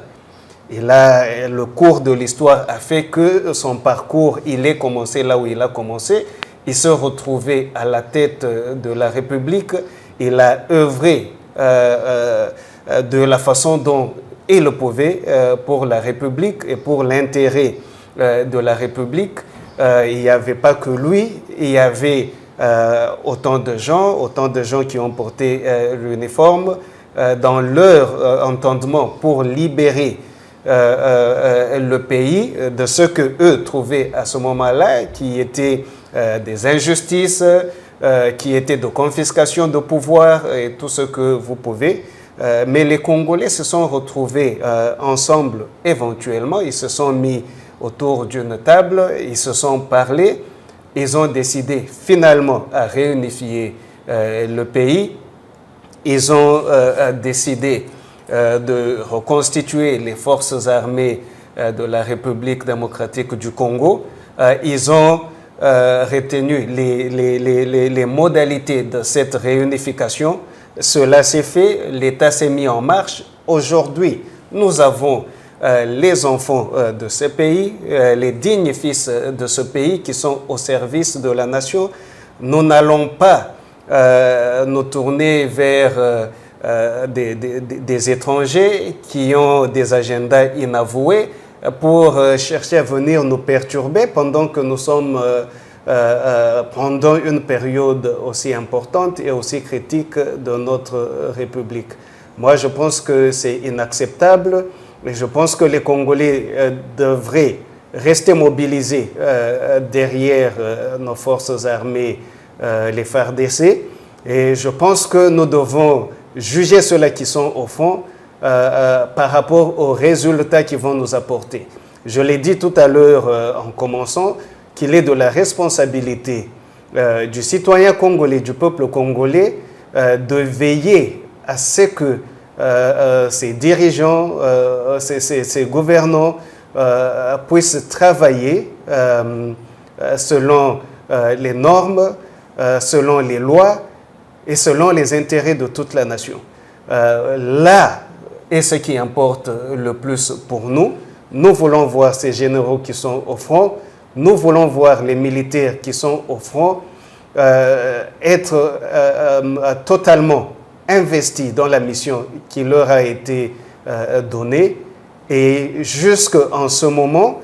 Et là, le cours de l'histoire a fait que son parcours, il est commencé là où il a commencé. Il s'est retrouvé à la tête de la République. Il a œuvré de la façon dont il le pouvait pour la République et pour l'intérêt de la République. Il n'y avait pas que lui, il y avait autant de gens qui ont porté l'uniforme dans leur entendement pour libérer le pays de ce que eux trouvaient à ce moment-là, qui étaient des injustices, qui étaient de confiscation de pouvoir et tout ce que vous pouvez. Mais les Congolais se sont retrouvés ensemble éventuellement, ils se sont mis autour d'une table, ils se sont parlé, ils ont décidé finalement à réunifier le pays, ils ont décidé de reconstituer les forces armées de la République démocratique du Congo. Ils ont retenu les modalités de cette réunification. Cela s'est fait, l'État s'est mis en marche. Aujourd'hui, nous avons les enfants de ce pays, les dignes fils de ce pays qui sont au service de la nation. Nous n'allons pas nous tourner vers des étrangers qui ont des agendas inavoués pour chercher à venir nous perturber pendant que nous sommes pendant une période aussi importante et aussi critique de notre République. Moi, je pense que c'est inacceptable et je pense que les Congolais devraient rester mobilisés derrière nos forces armées, les FARDC. Et je pense que nous devons juger ceux-là qui sont au fond par rapport aux résultats qu'ils vont nous apporter. Je l'ai dit tout à l'heure en commençant qu'il est de la responsabilité du citoyen congolais, du peuple congolais, de veiller à ce que ces dirigeants, ces gouvernants puissent travailler selon les normes, selon les lois et selon les intérêts de toute la nation. Là est ce qui importe le plus pour nous. Nous voulons voir ces généraux qui sont au front, nous voulons voir les militaires qui sont au front être totalement investis dans la mission qui leur a été donnée. Et jusqu'en ce moment,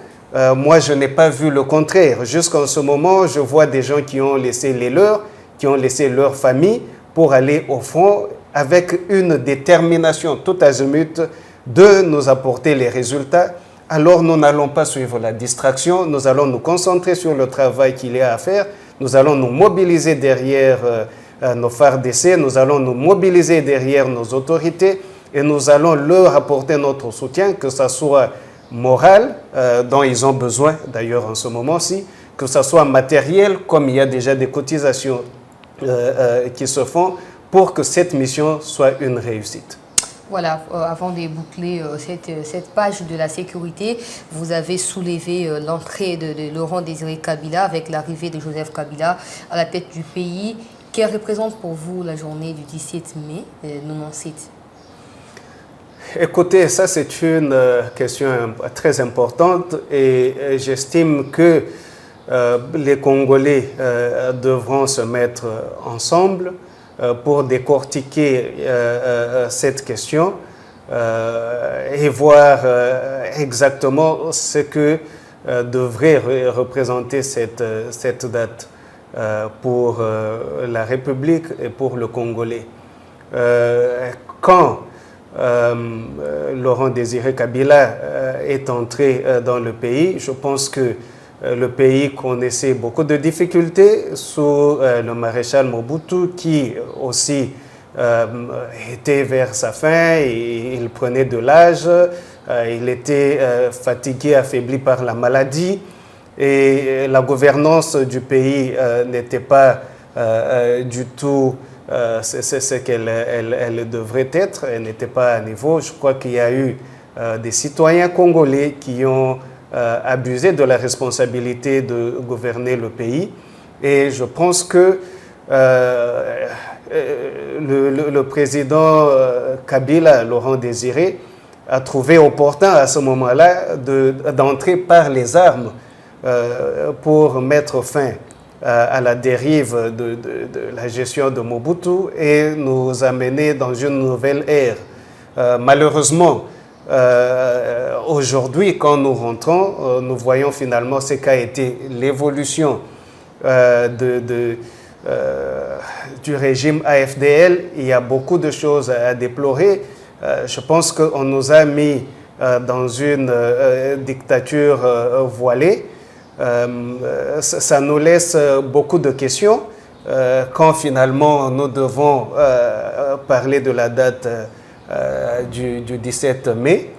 moi je n'ai pas vu le contraire. Jusqu'en ce moment, je vois des gens qui ont laissé les leurs, qui ont laissé leur famille pour aller au front avec une détermination tout azimut de nous apporter les résultats. Alors nous n'allons pas suivre la distraction, nous allons nous concentrer sur le travail qu'il y a à faire, nous allons nous mobiliser derrière nos phares d'essai, nous allons nous mobiliser derrière nos autorités et nous allons leur apporter notre soutien, que ce soit moral, dont ils ont besoin d'ailleurs en ce moment-ci, que ce soit matériel, comme il y a déjà des cotisations qui se font pour que cette mission soit une réussite. Voilà, avant de boucler cette page de la sécurité, vous avez soulevé l'entrée de Laurent Désiré Kabila avec l'arrivée de Joseph Kabila à la tête du pays. Quelle représente pour vous la journée du 17 mai 1997? Écoutez, ça c'est une question très importante et j'estime que les Congolais devront se mettre ensemble pour décortiquer cette question et voir exactement ce que devrait représenter cette date pour la République et pour le Congolais. Quand Laurent Désiré Kabila est entré dans le pays, je pense que le pays connaissait beaucoup de difficultés sous le maréchal Mobutu qui aussi était vers sa fin, il prenait de l'âge, il était fatigué, affaibli par la maladie et la gouvernance du pays n'était pas du tout ce qu'elle devrait être, elle n'était pas à niveau. Je crois qu'il y a eu des citoyens congolais qui ont abusé de la responsabilité de gouverner le pays. Et je pense que le président Kabila, Laurent Désiré, a trouvé opportun à ce moment-là d'entrer par les armes pour mettre fin à la dérive de la gestion de Mobutu et nous amener dans une nouvelle ère. Malheureusement, aujourd'hui, quand nous rentrons, nous voyons finalement ce qu'a été l'évolution du régime AFDL. Il y a beaucoup de choses à déplorer. Je pense qu'on nous a mis dans une dictature voilée. Ça nous laisse beaucoup de questions quand finalement nous devons parler de la date du 17 mai.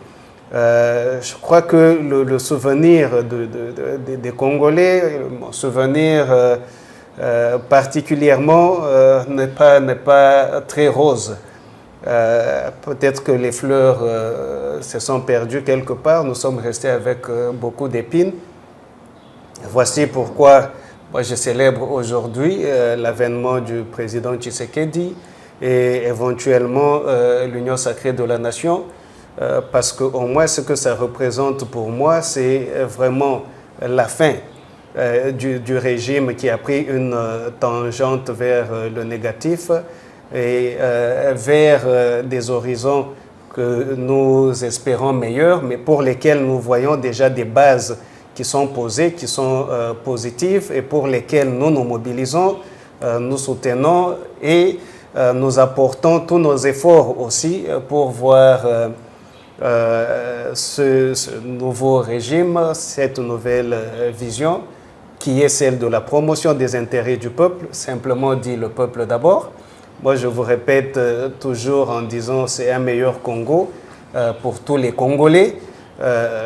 Je crois que le souvenir des Congolais, mon souvenir particulièrement n'est pas très rose. Peut-être que les fleurs se sont perdues quelque part, nous sommes restés avec beaucoup d'épines. Voici pourquoi moi, je célèbre aujourd'hui l'avènement du président Tshisekedi et éventuellement l'Union sacrée de la nation, parce qu'au moins ce que ça représente pour moi, c'est vraiment la fin du régime qui a pris une tangente vers le négatif et vers des horizons que nous espérons meilleurs, mais pour lesquels nous voyons déjà des bases qui sont posées, qui sont positives et pour lesquelles nous nous mobilisons, nous soutenons et nous apportons tous nos efforts aussi pour voir ce nouveau régime, cette nouvelle vision qui est celle de la promotion des intérêts du peuple, simplement dit le peuple d'abord. Moi, je vous répète toujours en disant c'est un meilleur Congo pour tous les Congolais.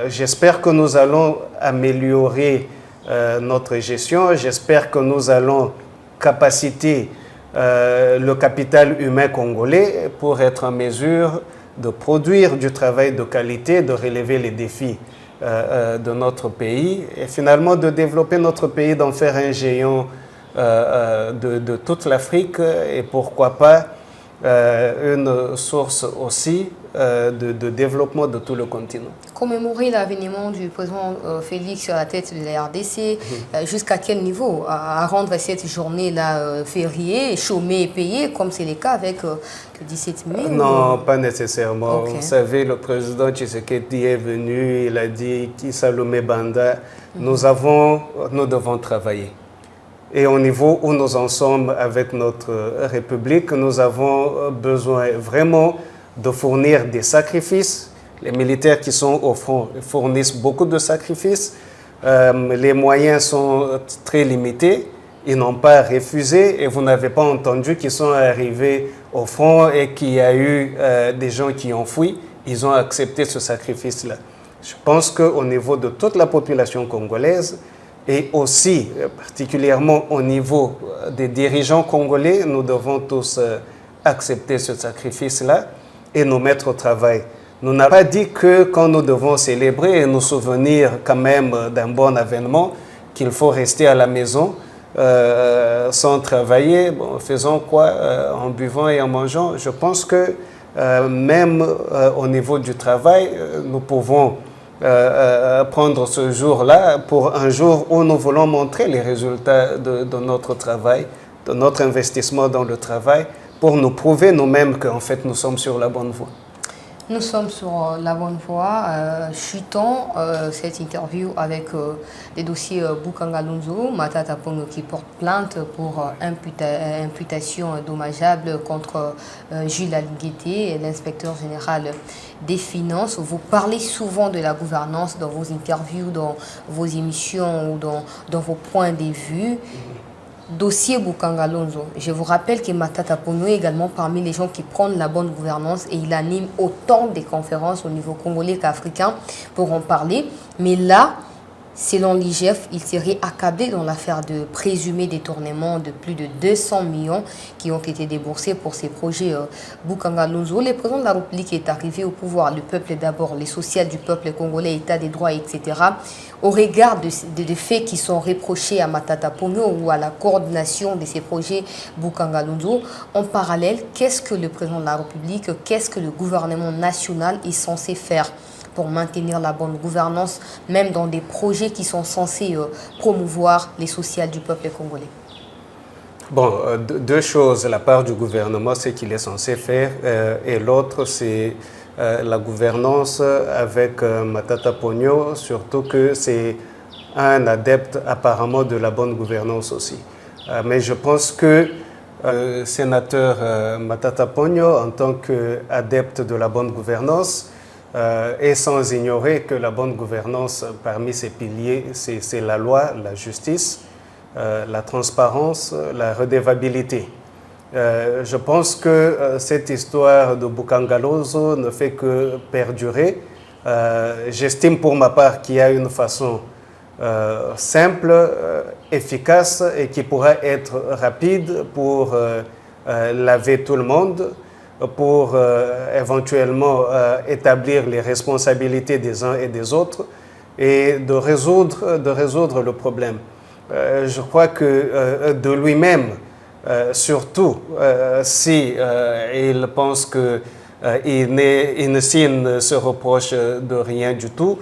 J'espère que nous allons améliorer notre gestion. J'espère que nous allons capacité, le capital humain congolais pour être en mesure de produire du travail de qualité, de relever les défis de notre pays et finalement de développer notre pays, d'en faire un géant de toute l'Afrique et pourquoi pas une source aussi de développement de tout le continent. Commémorer l'avènement du président Félix à la tête de la RDC, jusqu'à quel niveau? À rendre cette journée-là fériée, chômée et payée, comme c'est le cas avec le 17 mai? Non, pas nécessairement. Okay. Vous savez, le président Tshisekedi est venu, il a dit Salomé Banda, nous devons travailler. Et au niveau où nous en sommes avec notre République, nous avons besoin vraiment de fournir des sacrifices. Les militaires qui sont au front fournissent beaucoup de sacrifices. Les moyens sont très limités. Ils n'ont pas refusé et vous n'avez pas entendu qu'ils sont arrivés au front et qu'il y a eu des gens qui ont fui. Ils ont accepté ce sacrifice-là. Je pense qu'au niveau de toute la population congolaise, et aussi, particulièrement au niveau des dirigeants congolais, nous devons tous accepter ce sacrifice-là et nous mettre au travail. Nous n'avons pas dit que quand nous devons célébrer et nous souvenir quand même d'un bon événement, qu'il faut rester à la maison sans travailler. Bon, faisons quoi en buvant et en mangeant? Je pense que même au niveau du travail, nous pouvons prendre ce jour-là pour un jour où nous voulons montrer les résultats de notre travail, de notre investissement dans le travail, pour nous prouver nous-mêmes qu'en fait nous sommes sur la bonne voie. Nous sommes sur la bonne voie. Chutons cette interview avec les dossiers Bukanga Lunzo, Matata Ponyo qui porte plainte pour imputation dommageable contre Jules Alingueté, l'inspecteur général des finances. Vous parlez souvent de la gouvernance dans vos interviews, dans vos émissions ou dans vos points de vue. Dossier Bukanga Lunzo. Je vous rappelle que Matata Ponyo est également parmi les gens qui prennent la bonne gouvernance et il anime autant de conférences au niveau congolais qu'africain pour en parler. Mais là, selon l'IGF, il serait accablé dans l'affaire de présumé détournement de plus de 200 millions qui ont été déboursés pour ces projets Bukanga Lunzo. Le président de la République est arrivé au pouvoir. Le peuple d'abord, les social du peuple congolais, état des droits, etc. Au regard des faits qui sont reprochés à Matata Ponyo ou à la coordination de ces projets Bukanga Lunzo, en parallèle, qu'est-ce que le président de la République, qu'est-ce que le gouvernement national est censé faire pour maintenir la bonne gouvernance, même dans des projets qui sont censés promouvoir les sociales du peuple congolais? Bon, deux choses. La part du gouvernement, c'est qu'il est censé faire, et l'autre, c'est la gouvernance avec Matata Ponyo, surtout que c'est un adepte apparemment de la bonne gouvernance aussi. Mais je pense que le sénateur Matata Ponyo, en tant qu'adepte de la bonne gouvernance, et sans ignorer que la bonne gouvernance, parmi ses piliers, c'est la loi, la justice, la transparence, la redevabilité. Je pense que cette histoire de Bukanga Lunzo ne fait que perdurer. J'estime pour ma part qu'il y a une façon simple, efficace et qui pourra être rapide pour laver tout le monde, pour éventuellement établir les responsabilités des uns et des autres et de résoudre le problème. Je crois que de lui-même, surtout si il pense qu'il ne se reproche de rien du tout,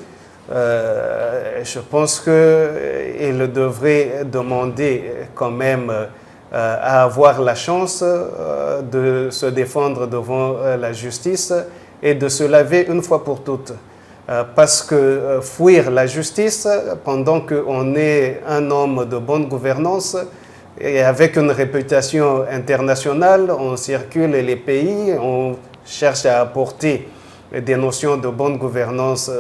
je pense qu'il devrait demander quand même à avoir la chance de se défendre devant la justice et de se laver une fois pour toutes. Parce que fuir la justice pendant qu'on est un homme de bonne gouvernance et avec une réputation internationale, on circule les pays, on cherche à apporter des notions de bonne gouvernance,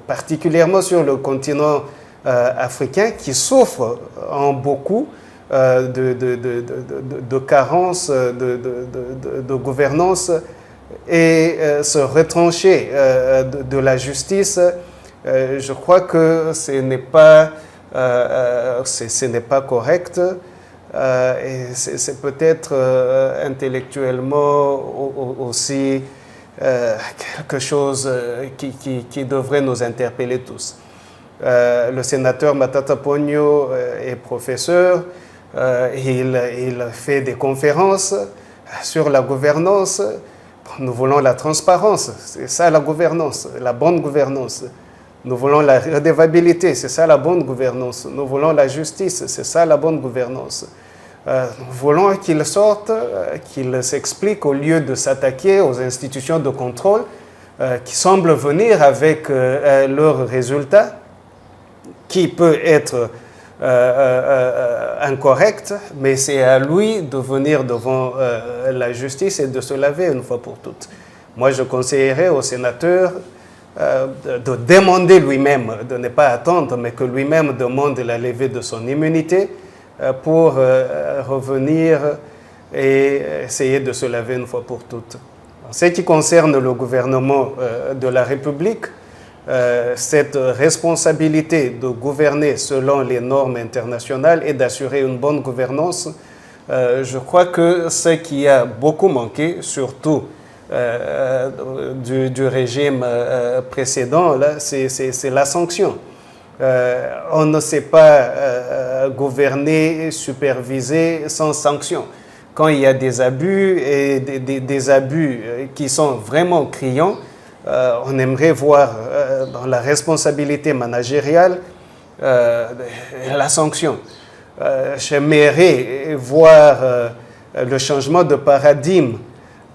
particulièrement sur le continent africain qui souffre en beaucoup de carences de gouvernance et se retrancher de la justice, je crois que ce n'est pas correct. et c'est peut-être intellectuellement aussi quelque chose qui devrait nous interpeller tous. Le sénateur Matata Ponyo est professeur, il fait des conférences sur la gouvernance. Nous voulons la transparence, c'est ça la gouvernance, la bonne gouvernance. Nous voulons la redevabilité, c'est ça la bonne gouvernance. Nous voulons la justice, c'est ça la bonne gouvernance. Nous voulons qu'il sorte, qu'il s'explique au lieu de s'attaquer aux institutions de contrôle qui semblent venir avec leurs résultats, qui peut être incorrect, mais c'est à lui de venir devant la justice et de se laver une fois pour toutes. Moi, je conseillerais au sénateur de demander lui-même, de ne pas attendre, mais que lui-même demande la levée de son immunité pour revenir et essayer de se laver une fois pour toutes. En ce qui concerne le gouvernement de la République, cette responsabilité de gouverner selon les normes internationales et d'assurer une bonne gouvernance, je crois que ce qui a beaucoup manqué, surtout du régime précédent, c'est la sanction. On ne sait pas gouverner, superviser sans sanction. Quand il y a des abus et des abus qui sont vraiment criants, on aimerait voir dans la responsabilité managériale la sanction. J'aimerais voir le changement de paradigme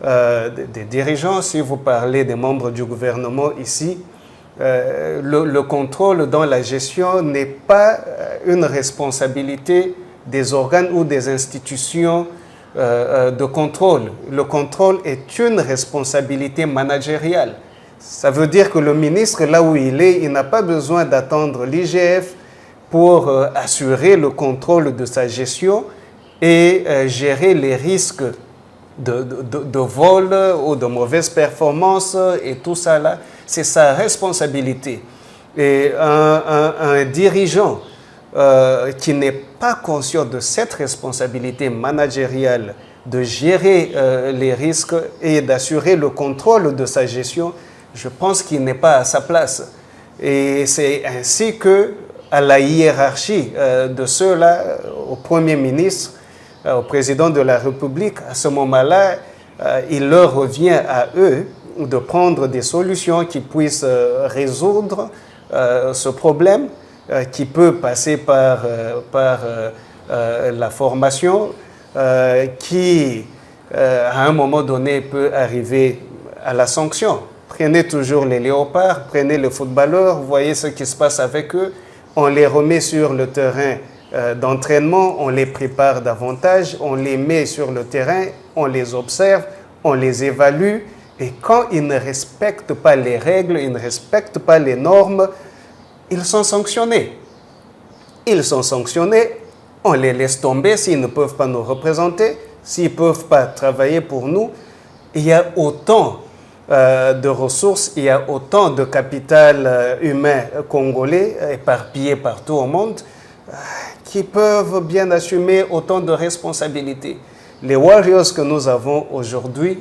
des dirigeants. Si vous parlez des membres du gouvernement ici, le contrôle dans la gestion n'est pas une responsabilité des organes ou des institutions de contrôle. Le contrôle est une responsabilité managériale. Ça veut dire que le ministre, là où il n'a pas besoin d'attendre l'IGF pour assurer le contrôle de sa gestion et gérer les risques de vol ou de mauvaise performance et tout ça là. C'est sa responsabilité. Et un dirigeant qui n'est pas conscient de cette responsabilité managériale de gérer les risques et d'assurer le contrôle de sa gestion, je pense qu'il n'est pas à sa place. Et c'est ainsi que, à la hiérarchie de ceux-là, au Premier ministre, au Président de la République, à ce moment-là, il leur revient à eux de prendre des solutions qui puissent résoudre ce problème, qui peut passer par la formation, qui, à un moment donné, peut arriver à la sanction. Prenez toujours les léopards, prenez les footballeurs, voyez ce qui se passe avec eux. On les remet sur le terrain d'entraînement, on les prépare davantage, on les met sur le terrain, on les observe, on les évalue. Et quand ils ne respectent pas les règles, ils ne respectent pas les normes, ils sont sanctionnés. Ils sont sanctionnés, on les laisse tomber s'ils ne peuvent pas nous représenter, s'ils ne peuvent pas travailler pour nous. Il y a autant de ressources, il y a autant de capital humain congolais éparpillé partout au monde qui peuvent bien assumer autant de responsabilités. Les Warriors que nous avons aujourd'hui,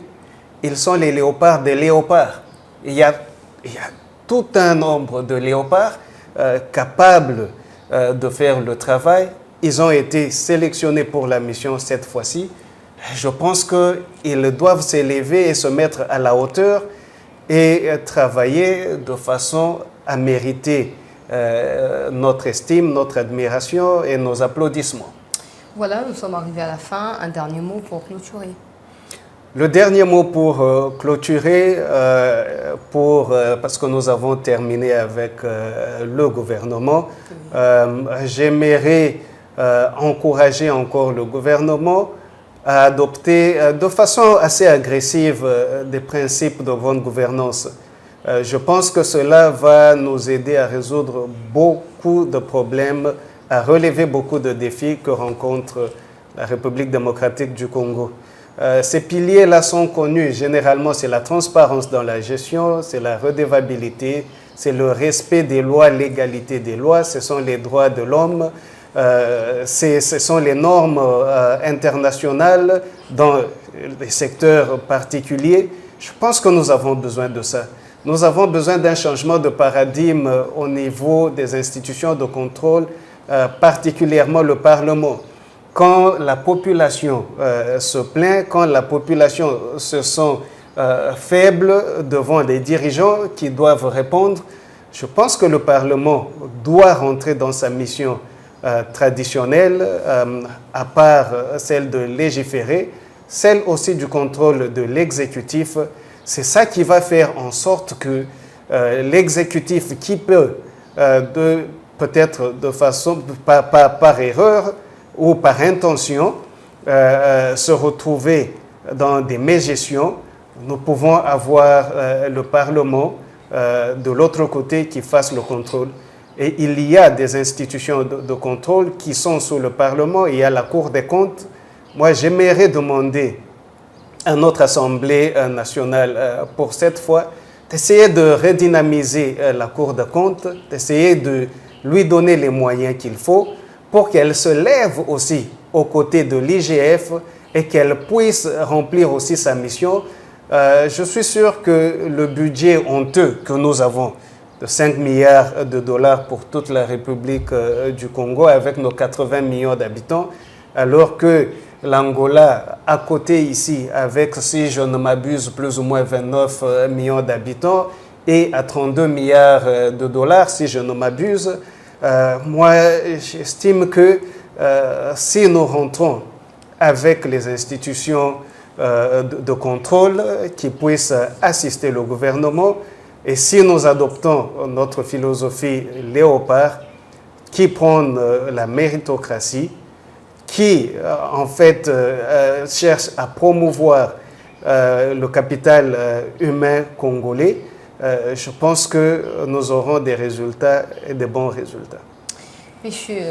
ils sont les léopards des léopards. Il y a tout un nombre de léopards capables de faire le travail. Ils ont été sélectionnés pour la mission cette fois-ci. Je pense qu'ils doivent s'élever et se mettre à la hauteur et travailler de façon à mériter notre estime, notre admiration et nos applaudissements. Voilà, nous sommes arrivés à la fin. Un dernier mot pour clôturer. Le dernier mot pour clôturer, parce que nous avons terminé avec le gouvernement, j'aimerais encourager encore le gouvernement à adopter de façon assez agressive des principes de bonne gouvernance. Je pense que cela va nous aider à résoudre beaucoup de problèmes, à relever beaucoup de défis que rencontre la République démocratique du Congo. Ces piliers-là sont connus. Généralement, c'est la transparence dans la gestion, c'est la redevabilité, c'est le respect des lois, l'égalité des lois, ce sont les droits de l'homme, Ce sont les normes internationales dans les secteurs particuliers. Je pense que nous avons besoin de ça. Nous avons besoin d'un changement de paradigme au niveau des institutions de contrôle, particulièrement le Parlement. Quand la population se plaint, quand la population se sent faible devant les dirigeants qui doivent répondre, je pense que le Parlement doit rentrer dans sa mission traditionnelle, à part celle de légiférer, celle aussi du contrôle de l'exécutif. C'est ça qui va faire en sorte que l'exécutif qui peut, peut-être de façon, par erreur ou par intention, se retrouver dans des mégestions, nous pouvons avoir le Parlement de l'autre côté qui fasse le contrôle. Et il y a des institutions de contrôle qui sont sous le Parlement. Il y a la Cour des comptes. Moi, j'aimerais demander à notre Assemblée nationale, pour cette fois, d'essayer de redynamiser la Cour des comptes, d'essayer de lui donner les moyens qu'il faut pour qu'elle se lève aussi aux côtés de l'IGF et qu'elle puisse remplir aussi sa mission. Je suis sûr que le budget honteux que nous avons de 5 milliards de dollars pour toute la République du Congo avec nos 80 millions d'habitants, alors que l'Angola, à côté ici, avec, si je ne m'abuse, plus ou moins 29 millions d'habitants et à 32 milliards de dollars, si je ne m'abuse, moi, j'estime que si nous rentrons avec les institutions de contrôle qui puissent assister le gouvernement, et si nous adoptons notre philosophie léopard, qui prône la méritocratie, qui en fait cherche à promouvoir le capital humain congolais, je pense que nous aurons des résultats et des bons résultats. Monsieur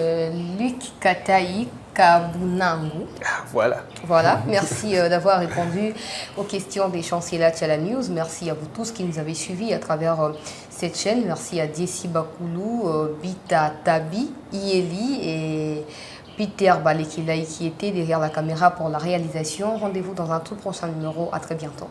Luc Kataï Kabunangu. Voilà. Voilà, merci d'avoir répondu aux questions des chanceliers Tchala News. Merci à vous tous qui nous avez suivis à travers cette chaîne. Merci à Desi Bakoulou, Bita Tabi, Ieli et Peter Balekilai qui étaient derrière la caméra pour la réalisation. Rendez-vous dans un tout prochain numéro. À très bientôt.